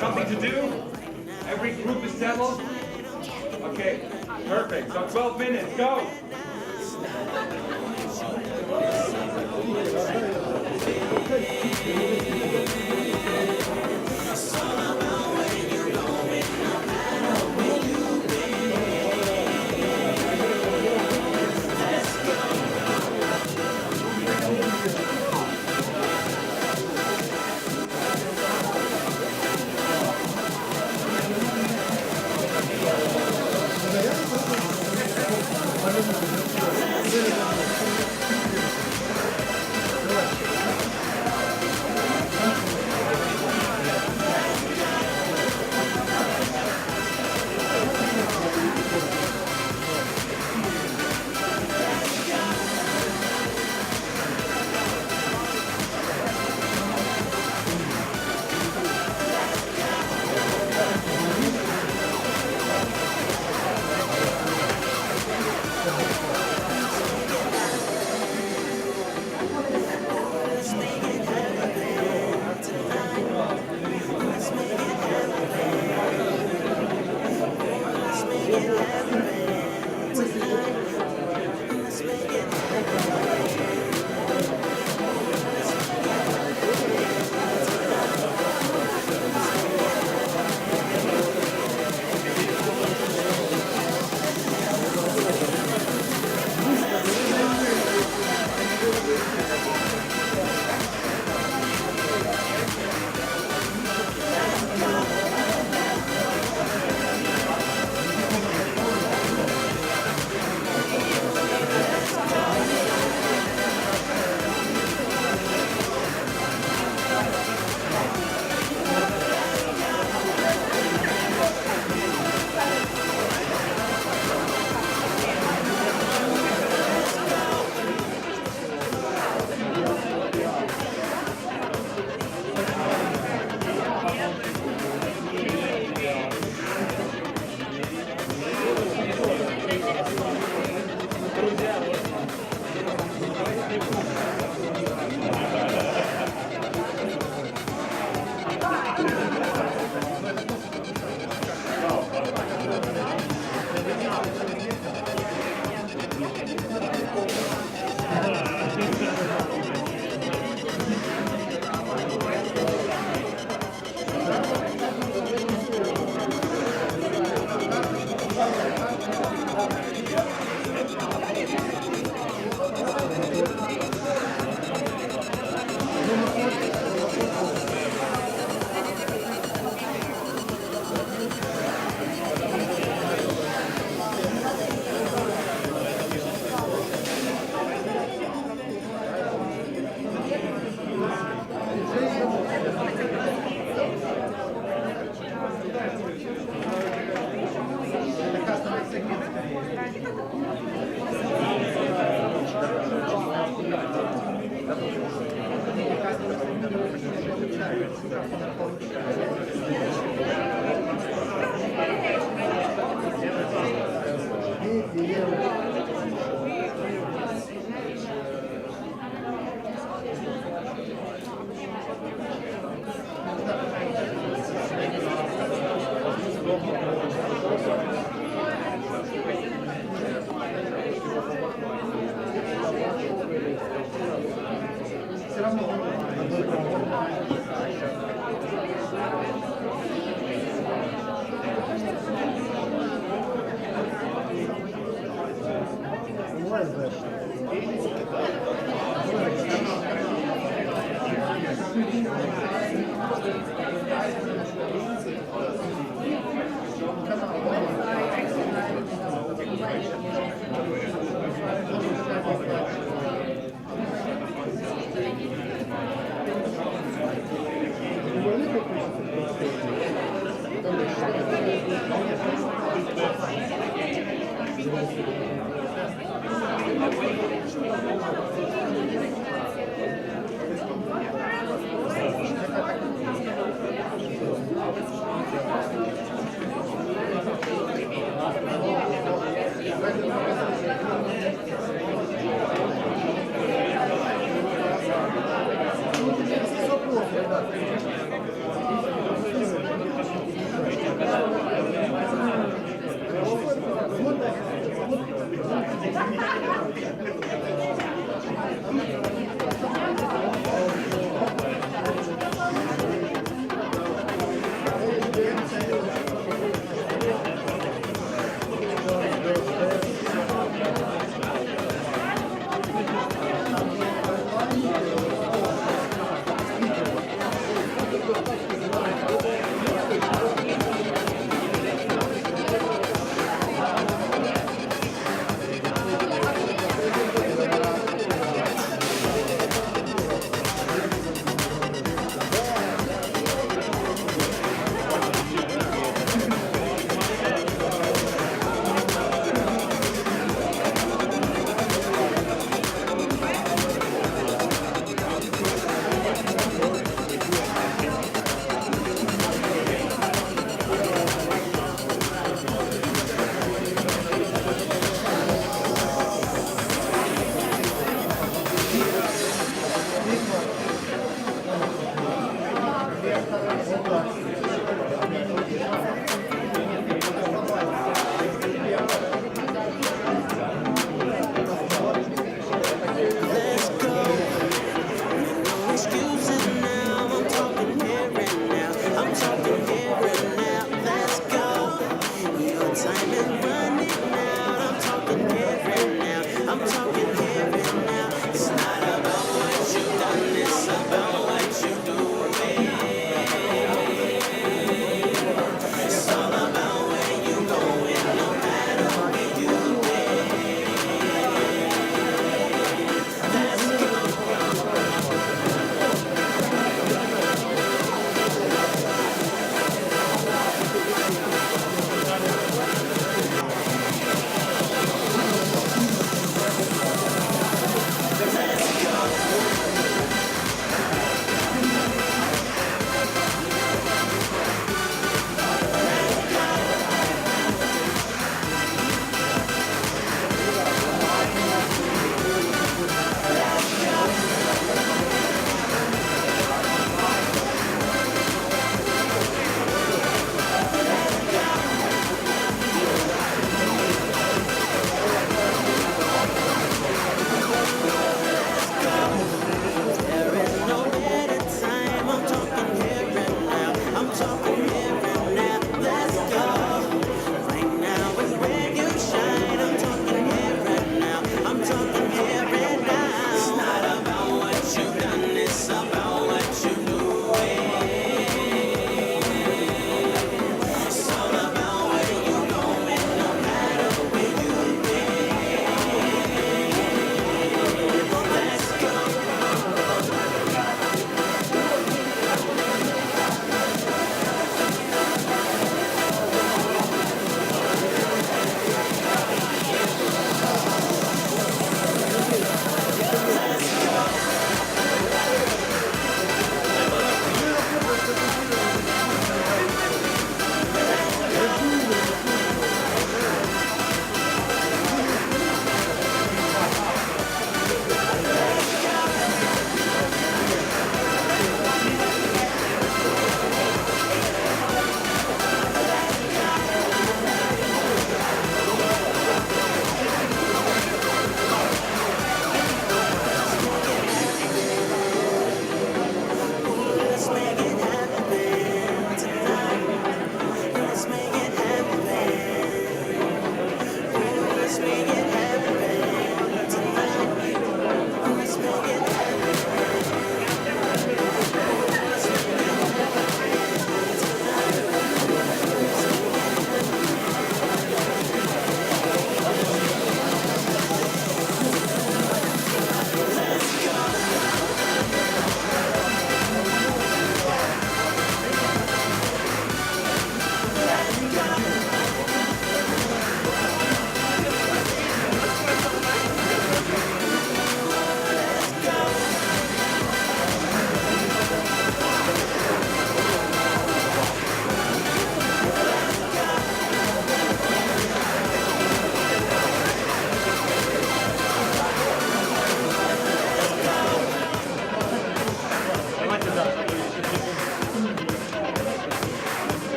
something to do? Every group is settled? Okay, perfect. So 12 minutes, go!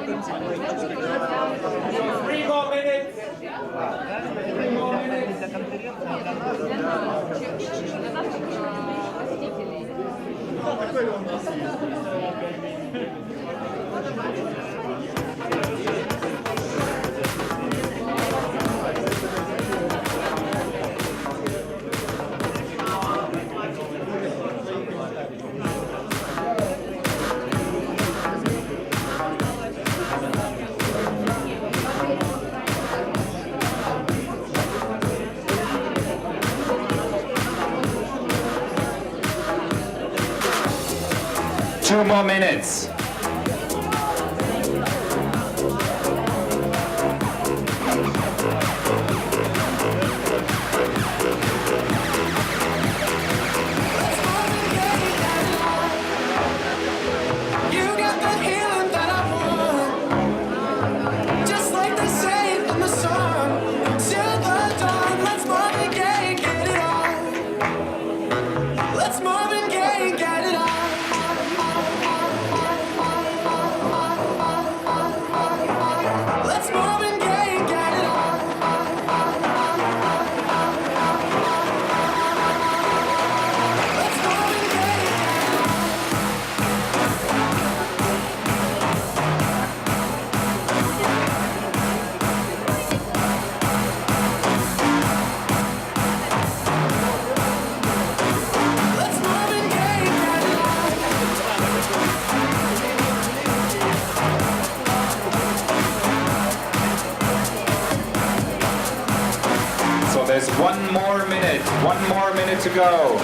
3 more minutes. 3 more minutes. Two more minutes. You got the healing that I want. Just like they say in the song. Till the dawn, let's Marvin Gaye, get it on. Let's Marvin Gaye, get it on. Let's Marvin Gaye, get it on. Let's Marvin Gaye. Let's Marvin Gaye, get it on. So there's 1 more minute. 1 more minute to go.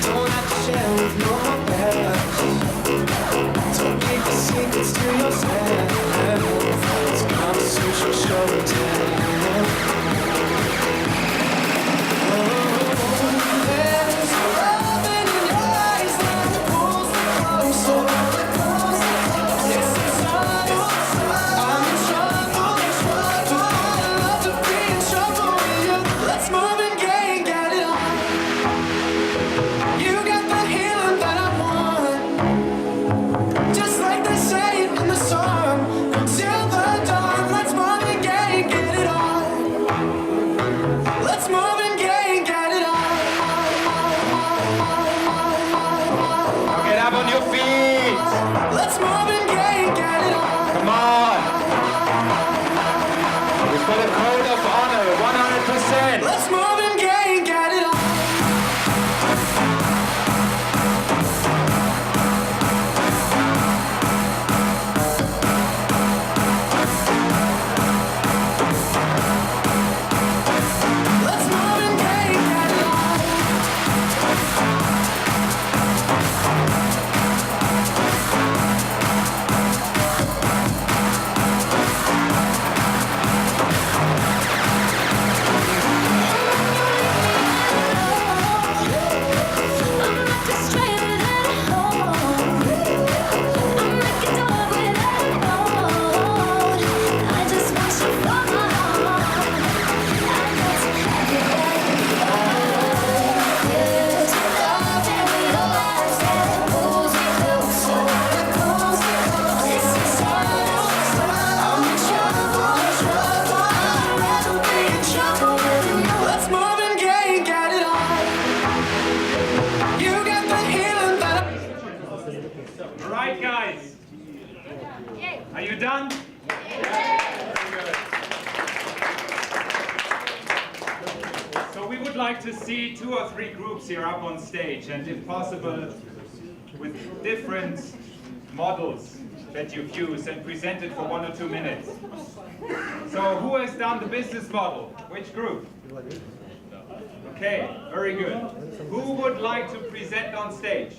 Don't have to share with no one else. Don't keep the secrets to yourself. It's a conversation show and tell. There's a love in your eyes that pulls me closer. It's inside. I'm in trouble, but I love to be in trouble with you. Let's Marvin Gaye, get it on. You got the healing that I want. Just like they say in the song. Till the dawn, let's Marvin Gaye, get it on. Let's Marvin Gaye, get it on. Get up on your feet. Let's Marvin Gaye, get it on. Come on. We've got a code of honor, 100%. Let's Marvin Gaye, get it on. Let's Marvin Gaye, get it on. Let's Marvin Gaye, get it on. You got the healing that All right, guys. Are you done? So we would like to see 2 or 3 groups here up on stage, and if possible, with different models that you've used and presented for 1 or 2 minutes. So who has done the business model? Which group? Okay, very good. Who would like to present on stage?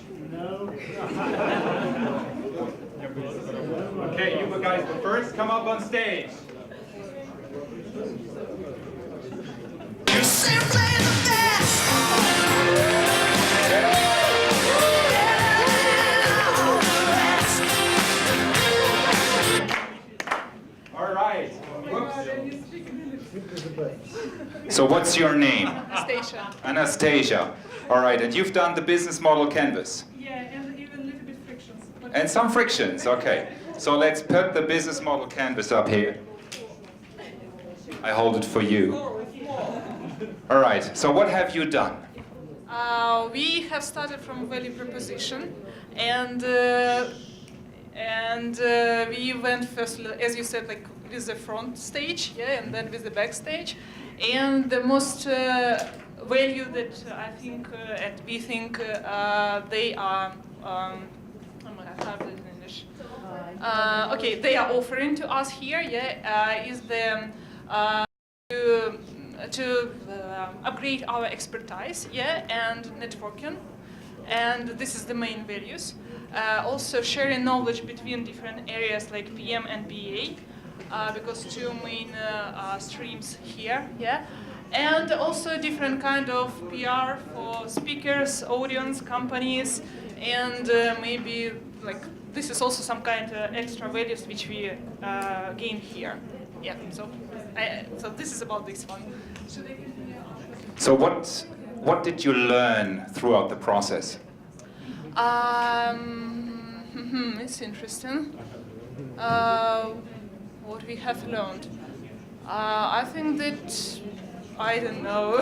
Okay, you guys will first come up on stage. you're simply the best. All right. Whoops. So what's your name? Anastasia. Anastasia. All right, and you've done the business model canvas. Yeah, and even a little bit And some frictions, okay. So let's put the business model canvas up here. I hold it for you. All right, so what have you done? We have started from value proposition, and we went first, as you said, like with the front stage, yeah, and then with the backstage. And the most value that I think and we think they are, how do in English? Okay, they are offering to us here, yeah, is the to upgrade our expertise, yeah, and networking, and this is the main values. Also sharing knowledge between different areas like PM and BA, because two main streams here, yeah, and also different kind of PR for speakers, audience, companies, and maybe like this is also some kind of extra values which we gain here. Yeah, so this is about this one. So what did you learn throughout the process? It's interesting. What we have learned. I think that I don't know.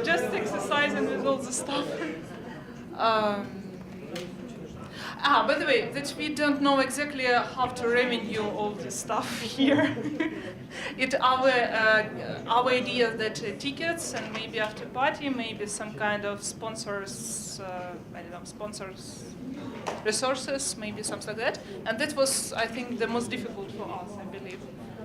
Just exercising with all the stuff. By the way, that we don't know exactly how to revenue all this stuff here. Our idea that tickets and maybe after party, maybe some kind of sponsors, I don't know, sponsors resources, maybe something like that. And that was, I think, the most difficult for us, I believe,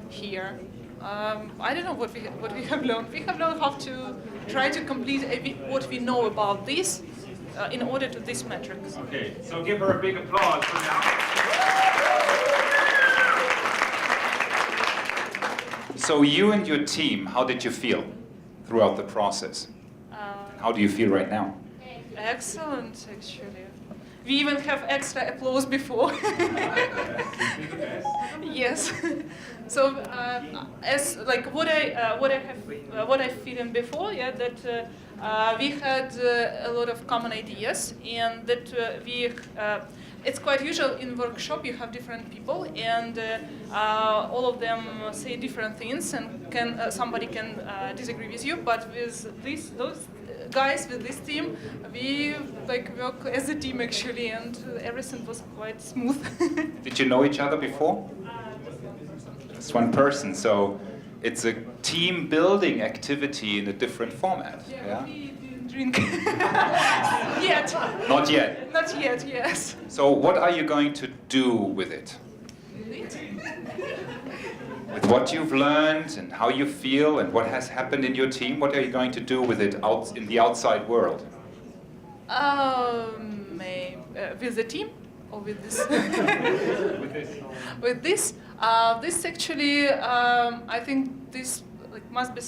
here. I don't know what we have learned. We have learned how to try to complete what we know about this. In order to these metrics. Okay, so give her a big applause for now. So you and your team, how did you feel throughout the process? How do you feel right now? Excellent, actually. We even have extra applause before. Yes. So as like what I feeling before, yeah, that we had a lot of common ideas, and that it's quite usual in workshop you have different people, and all of them say different things, and somebody can disagree with you, but with those guys, with this team, we like work as a team actually, and everything was quite smooth. Did you know each other before? Just one person, so it's a team building activity in a different format. Yeah? We didn't drink yet. Not yet. Not yet, yes. So what are you going to do with it? With what you've learned and how you feel and what has happened in your team, what are you going to do with it out in the outside world? With the team or with this? With this. With this, this actually, I think this must be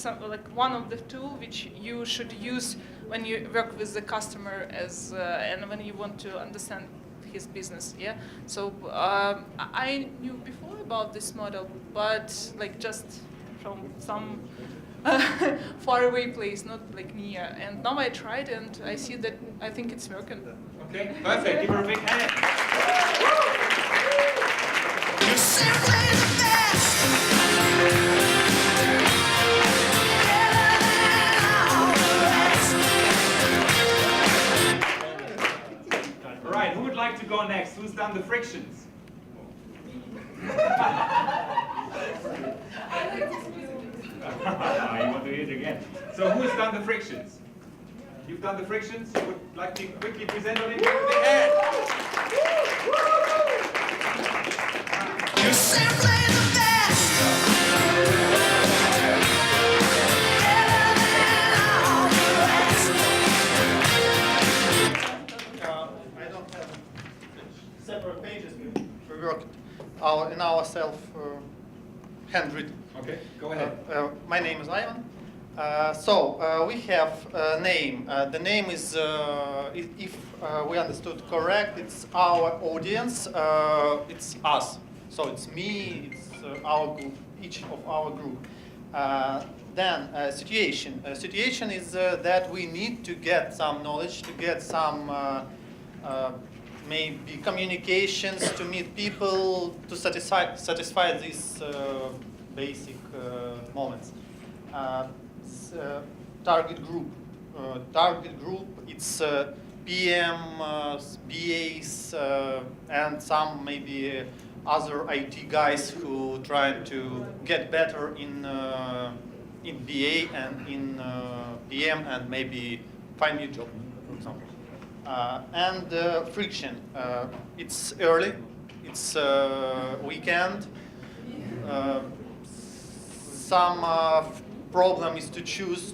one of the tools which you should use when you work with the customer and when you want to understand his business. Yeah. So I knew before about this model, but like just from some faraway place, not like near. And now I tried, and I see that I think it's working. Okay, perfect. Give her a big hand. You're simply the best. All right, who would like to go next? Who's done the frictions? You want to hear it again. So who's done the frictions? You've done the frictions? You would like to quickly present on it? Give a big hand. You're simply the best. I don't have separate pages. We worked in our handwritten. Okay, go ahead. My name is Ivan. We have a name. The name is, if we understood correct, it's our audience. It's us. So it's me. It's our group. Each of our group. Then situation. Situation is that we need to get some knowledge, to get some maybe communications to meet people to satisfy these basic moments. Target group. Target group, it's PM, BAs, and some maybe other IT guys who try to get better in BA and in PM and maybe find a new job, for example. And friction. It's early. It's weekend. Some problem is to choose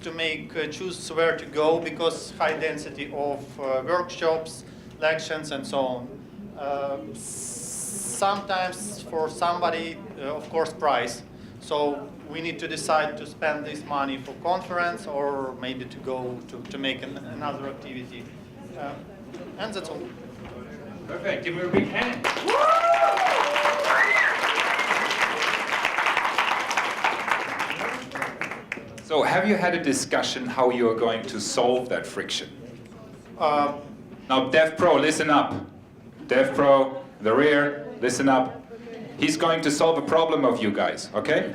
where to go because high density of workshops, lections, and so on. Sometimes for somebody, of course, price. So we need to decide to spend this money for conference or maybe to go to make another activity. And that's all. Perfect. Give me a big hand. So have you had a discussion how you are going to solve that friction? Now, DevPro, listen up. DevPro, the rear, listen up. He's going to solve a problem of you guys, okay?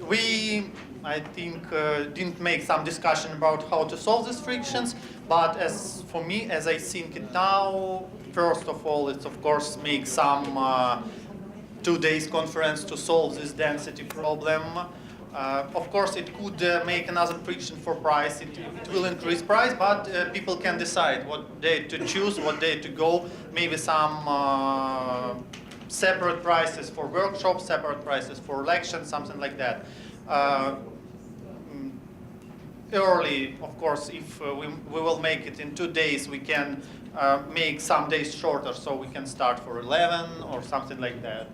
We, I think, didn't make some discussion about how to solve these frictions, but as for me, as I think it now, first of all, it's of course make some 2 days conference to solve this density problem. Of course, it could make another friction for price. It will increase price, but people can decide what day to choose, what day to go. Maybe some separate prices for workshops, separate prices for lections, something like that. Early, of course, if we will make it in 2 days, we can make some days shorter, so we can start for 11 or something like that.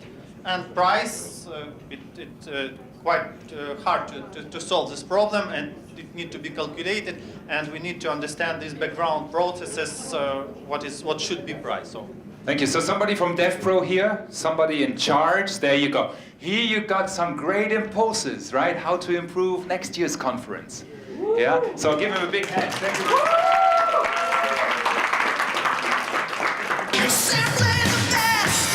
And price, quite hard to solve this problem, and it needs to be calculated, and we need to understand these background processes, what should be priced. So. Thank you. So somebody from DevPro here, somebody in charge, there you go. Here you got some great impulses, right? How to improve next year's conference. Yeah? So give him a big hand. Thank you. You're simply the best.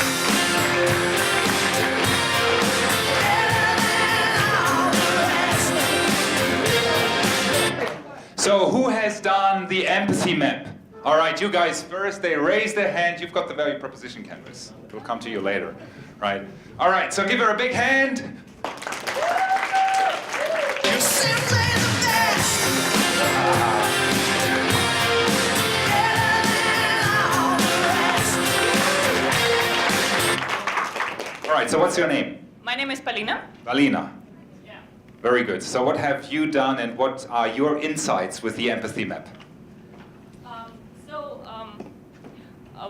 So who has done the empathy map? All right, you guys first, they raise their hand. You've got the value proposition canvas. We'll come to you later, right? All right, so give her a big hand. You're simply the best. All right, so what's your name? My name is Polina. Valina. Yeah. Very good. So what have you done and what are your insights with the empathy map?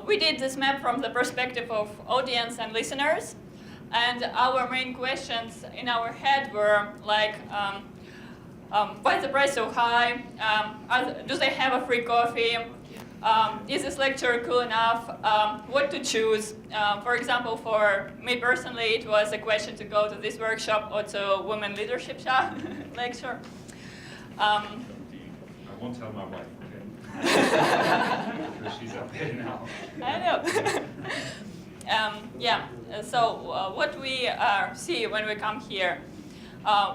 We did this map from the perspective of audience and listeners, and our main questions in our head were like, why is the price so high? Do they have a free coffee? Is this lecture cool enough? What to choose? For example, for me personally, it was a question to go to this workshop or to women leadership lecture. I won't tell my wife, okay? She's up there now. I know. Yeah, so what we see when we come here,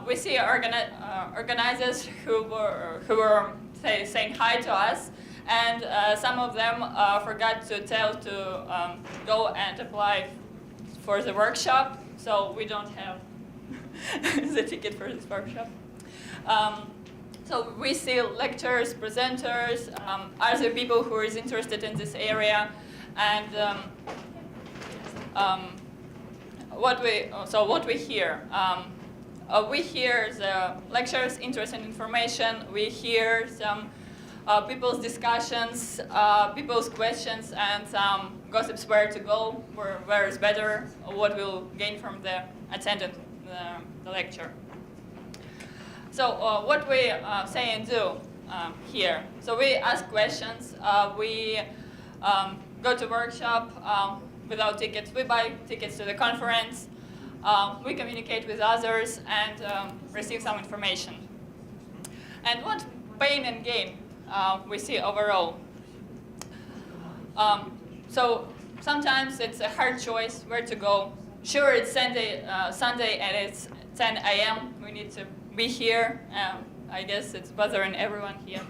we see organizers who were saying hi to us, and some of them forgot to tell to go and apply for the workshop, so we don't have the ticket for this workshop. So we see lecturers, presenters, other people who are interested in this area, and what we hear. We hear the lecturers' interest in information. We hear some people's discussions, people's questions, and some gossips where to go, where is better, what we'll gain from the attending the lecture. So what we say and do here. So we ask questions. We go to workshop without tickets. We buy tickets to the conference. We communicate with others and receive some information. And what pain and gain we see overall? So sometimes it's a hard choice where to go. Sure, it's Sunday and it's 10 a.m. We need to be here. I guess it's bothering everyone here.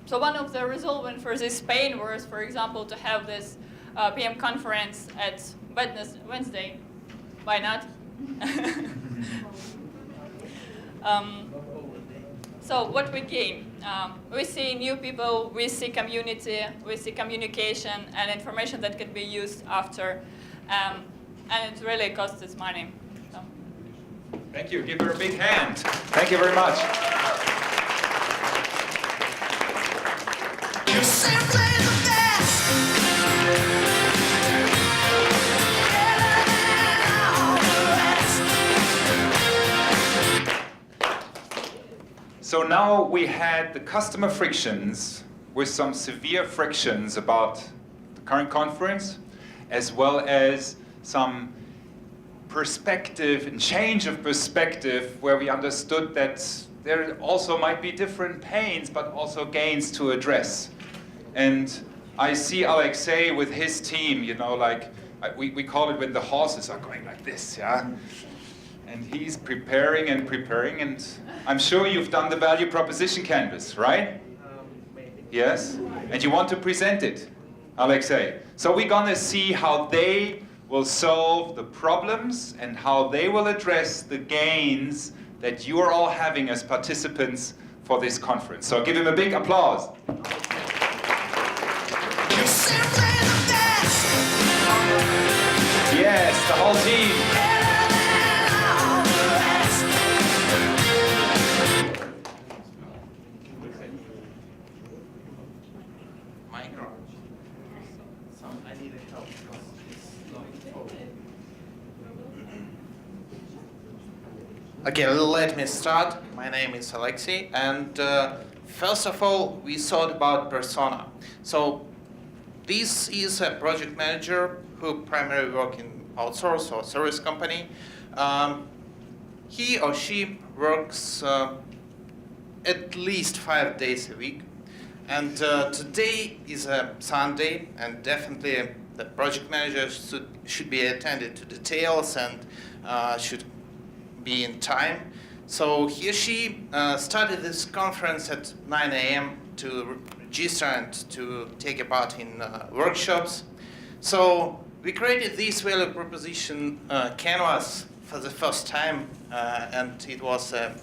So one of the results for this Spain was, for example, to have this PM conference at Wednesday. Why not? So what we gain? We see new people, we see community, we see communication and information that can be used after, and it really costs us money. So. Thank you. Give her a big hand. Thank you very much. You're simply the best. Better than all the rest. So now we had the customer frictions with some severe frictions about the current conference, as well as some perspective and change of perspective where we understood that there also might be different pains but also gains to address. And I see Alexei with his team, you know, like we call it when the horses are going like this, yeah? And he's preparing, and I'm sure you've done the value proposition canvas, right? Yes? And you want to present it, Alexei. So we're gonna see how they will solve the problems and how they will address the gains that you are all having as participants for this conference. So give him a big applause. You're simply the best. Yes, the whole team. Better than all the rest. Micro. So I need help because it's not full. Okay, let me start. My name is Alexei, and first of all, we thought about persona. So this is a project manager who primarily works in outsource or service company. He or she works at least 5 days a week. And today is a Sunday, and definitely the project manager should be attended to details and should be in time. So he or she started this conference at 9 a.m. to register and to take a part in workshops. So we created this value proposition canvas for the first time, and it was a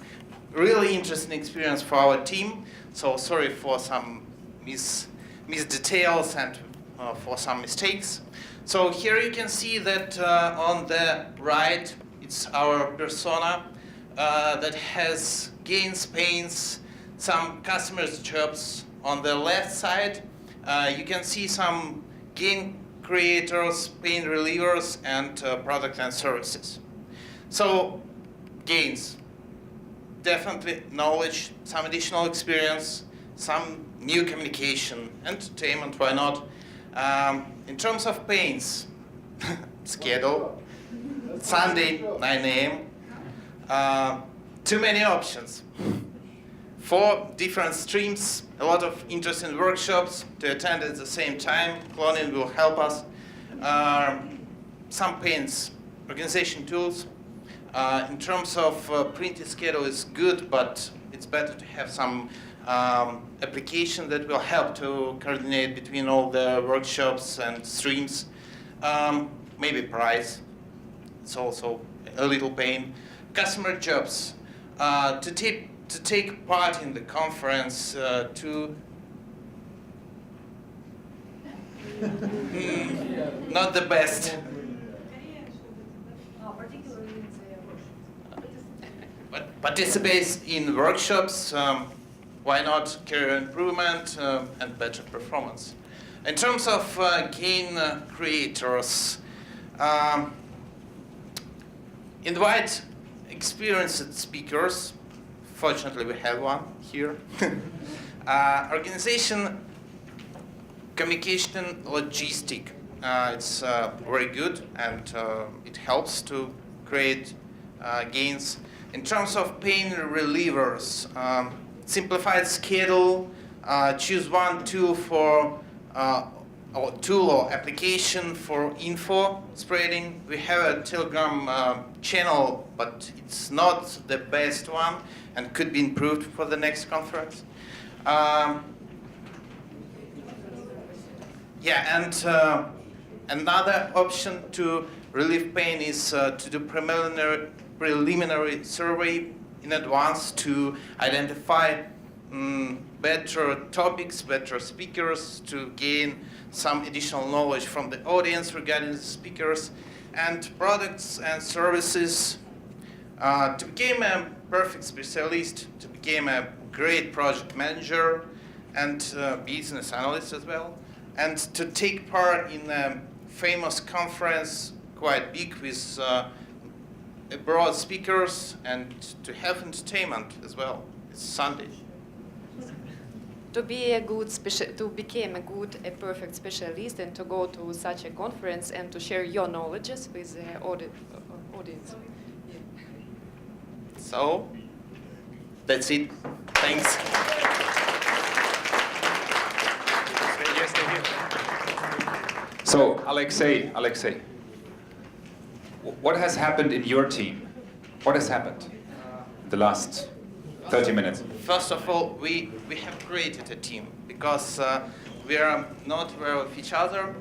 really interesting experience for our team. So sorry for some missed details and for some mistakes. So here you can see that on the right, it's our persona that has gains, pains, some customers' jobs. On the left side, you can see some gain creators, pain relievers, and product and services. So gains, definitely knowledge, some additional experience, some new communication, entertainment, why not? In terms of pains, schedule, Sunday, 9 a.m., too many options. 4 different streams, a lot of interesting workshops to attend at the same time. Cloning will help us. Some pains, organization tools. In terms of printed schedule is good, but it's better to have some application that will help to coordinate between all the workshops and streams. Maybe price, it's also a little pain. Customer jobs, to take part in the conference, not the best. But participate in workshops, why not career improvement and better performance. In terms of gain creators, invite experienced speakers. Fortunately, we have one here. Organization, communication, logistic. It's very good, and it helps to create gains. In terms of pain relievers, simplified schedule, choose one tool for our tool or application for info spreading. We have a Telegram channel, but it's not the best one and could be improved for the next conference. Yeah, and another option to relieve pain is to do preliminary survey in advance to identify better topics, better speakers, to gain some additional knowledge from the audience regarding the speakers and products and services, to become a perfect specialist, to become a great project manager and business analyst as well, and to take part in a famous conference, quite big, with broad speakers, and to have entertainment as well. It's Sunday. To be a good to become a perfect specialist, and to go to such a conference and to share your knowledges with the audience. So that's it. Thanks. Yes, thank you. So, Alexei, what has happened in your team? What has happened in the last 30 minutes? First of all, we have created a team because we are not aware of each other.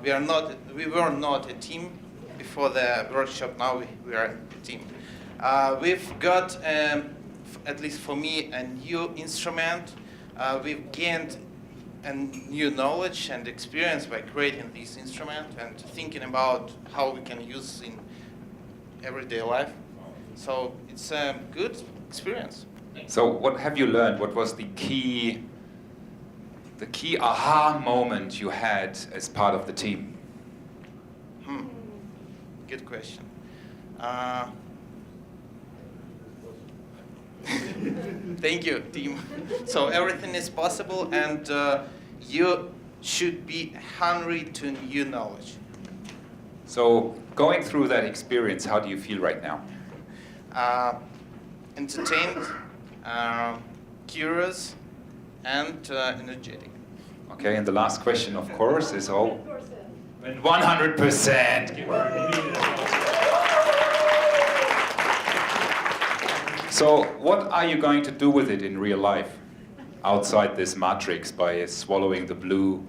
We were not a team before the workshop. Now we are a team. We've got, at least for me, a new instrument. We've gained a new knowledge and experience by creating this instrument and thinking about how we can use it in everyday life. So it's a good experience. So what have you learned? What was the key aha moment you had as part of the team? Good question. Thank you, team. So everything is possible, and you should be hungry to new knowledge. So going through that experience, how do you feel right now? Entertained, curious, and energetic. Okay, and the last question, of course, is 100%. So what are you going to do with it in real life, outside this matrix, by swallowing the blue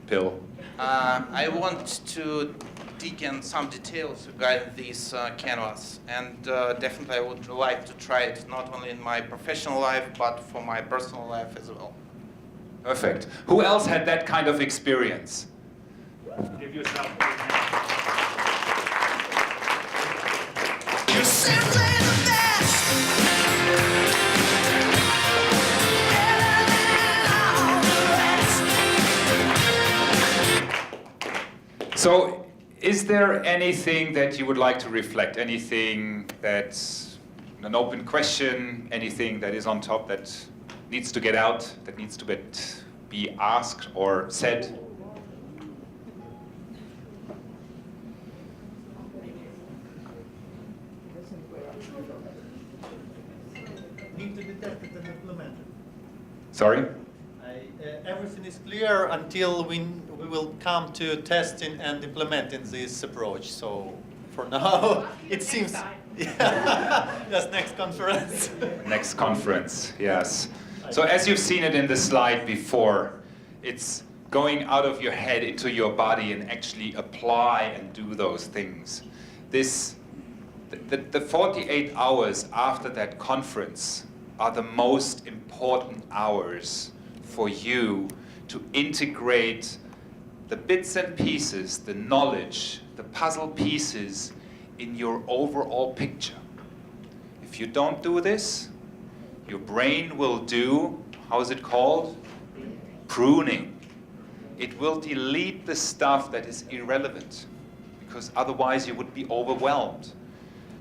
pill? I want to dig in some details regarding this canvas, and definitely I would like to try it not only in my professional life, but for my personal life as well. Perfect. Who else had that kind of experience? Give yourself a hand. You're simply the best. Better than all the rest. So, is there anything that you would like to reflect? Anything that's an open question? Anything that is on top that needs to get out, that needs to be asked or said? Need to be tested and implemented. Sorry? Everything is clear until we will come to testing and implementing this approach. So for now, it seems, yes, next conference. Next conference, yes. So as you've seen it in the slide before, it's going out of your head into your body and actually apply and do those things. The 48 hours after that conference are the most important hours for you to integrate the bits and pieces, the knowledge, the puzzle pieces in your overall picture. If you don't do this, your brain will do, how is it called? Pruning. It will delete the stuff that is irrelevant, because otherwise you would be overwhelmed.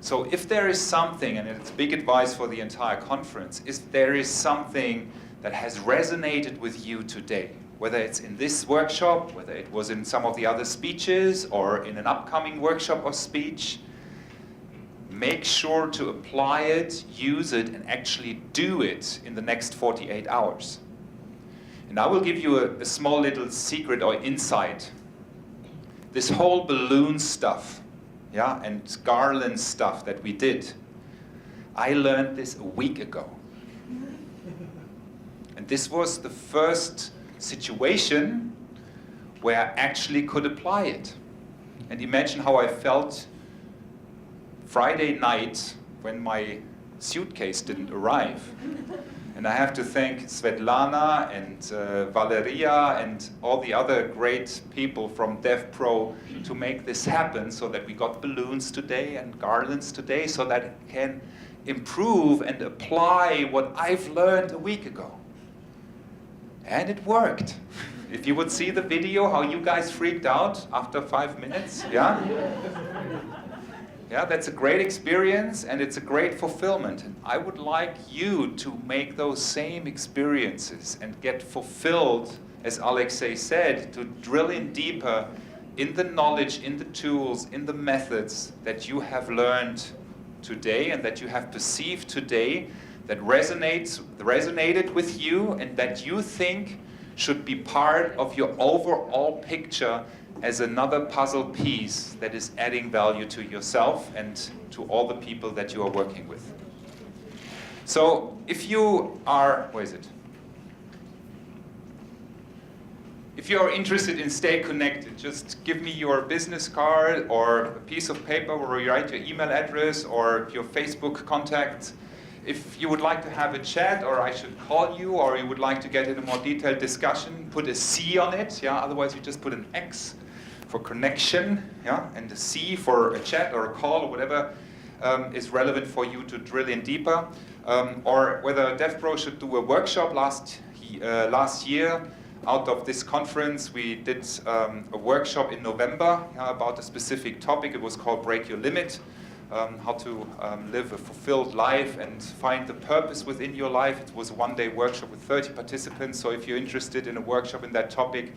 So if there is something, and it's big advice for the entire conference, if there is something that has resonated with you today, whether it's in this workshop, whether it was in some of the other speeches, or in an upcoming workshop or speech, make sure to apply it, use it, and actually do it in the next 48 hours. And I will give you a small little secret or insight. This whole balloon stuff, yeah, and garland stuff that we did, I learned this a week ago. And this was the first situation where I actually could apply it. And imagine how I felt Friday night when my suitcase didn't arrive. And I have to thank Svetlana and Valeria and all the other great people from DevPro to make this happen, so that we got balloons today and garlands today, so that it can improve and apply what I've learned a week ago. And it worked. If you would see the video, how you guys freaked out after 5 minutes, yeah? Yeah, that's a great experience and it's a great fulfillment. And I would like you to make those same experiences and get fulfilled, as Alexei said, to drill in deeper in the knowledge, in the tools, in the methods that you have learned today and that you have perceived today, that resonated with you and that you think should be part of your overall picture as another puzzle piece that is adding value to yourself and to all the people that you are working with. So if you are, if you are interested in stay connected, just give me your business card or a piece of paper where you write your email address or your Facebook contact. If you would like to have a chat, or I should call you, or you would like to get in a more detailed discussion, put a C on it, yeah? Otherwise you just put an X for connection, yeah? And a C for a chat or a call or whatever is relevant for you to drill in deeper. Or whether DevPro should do a workshop. Last year, out of this conference, we did a workshop in November about a specific topic. It was called Break Your Limit. How to live a fulfilled life and find the purpose within your life. It was a one-day workshop with 30 participants, so if you're interested in a workshop in that topic,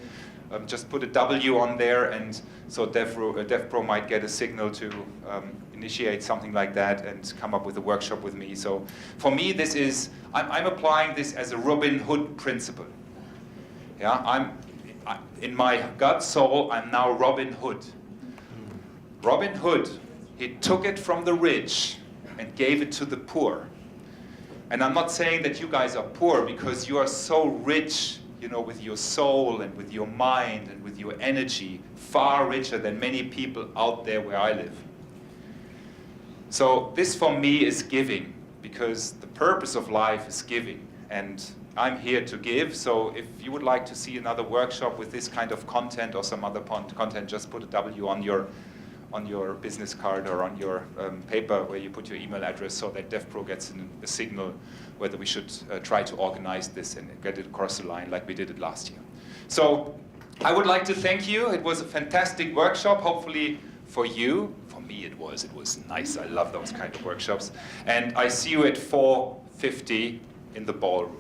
just put a W on there, and so DevPro might get a signal to initiate something like that and come up with a workshop with me. So for me, this is, I'm applying this as a Robin Hood principle. Yeah, in my gut soul, I'm now Robin Hood. Robin Hood, he took it from the rich and gave it to the poor. And I'm not saying that you guys are poor, because you are so rich, you know, with your soul and with your mind and with your energy, far richer than many people out there where I live. So this for me is giving, because the purpose of life is giving. And I'm here to give, so if you would like to see another workshop with this kind of content or some other content, just put a W on your business card or on your paper where you put your email address, so that DevPro gets a signal whether we should try to organize this and get it across the line like we did it last year. So I would like to thank you. It was a fantastic workshop, hopefully for you. For me it was nice. I love those kind of workshops. And I see you at 4:50 in the ballroom.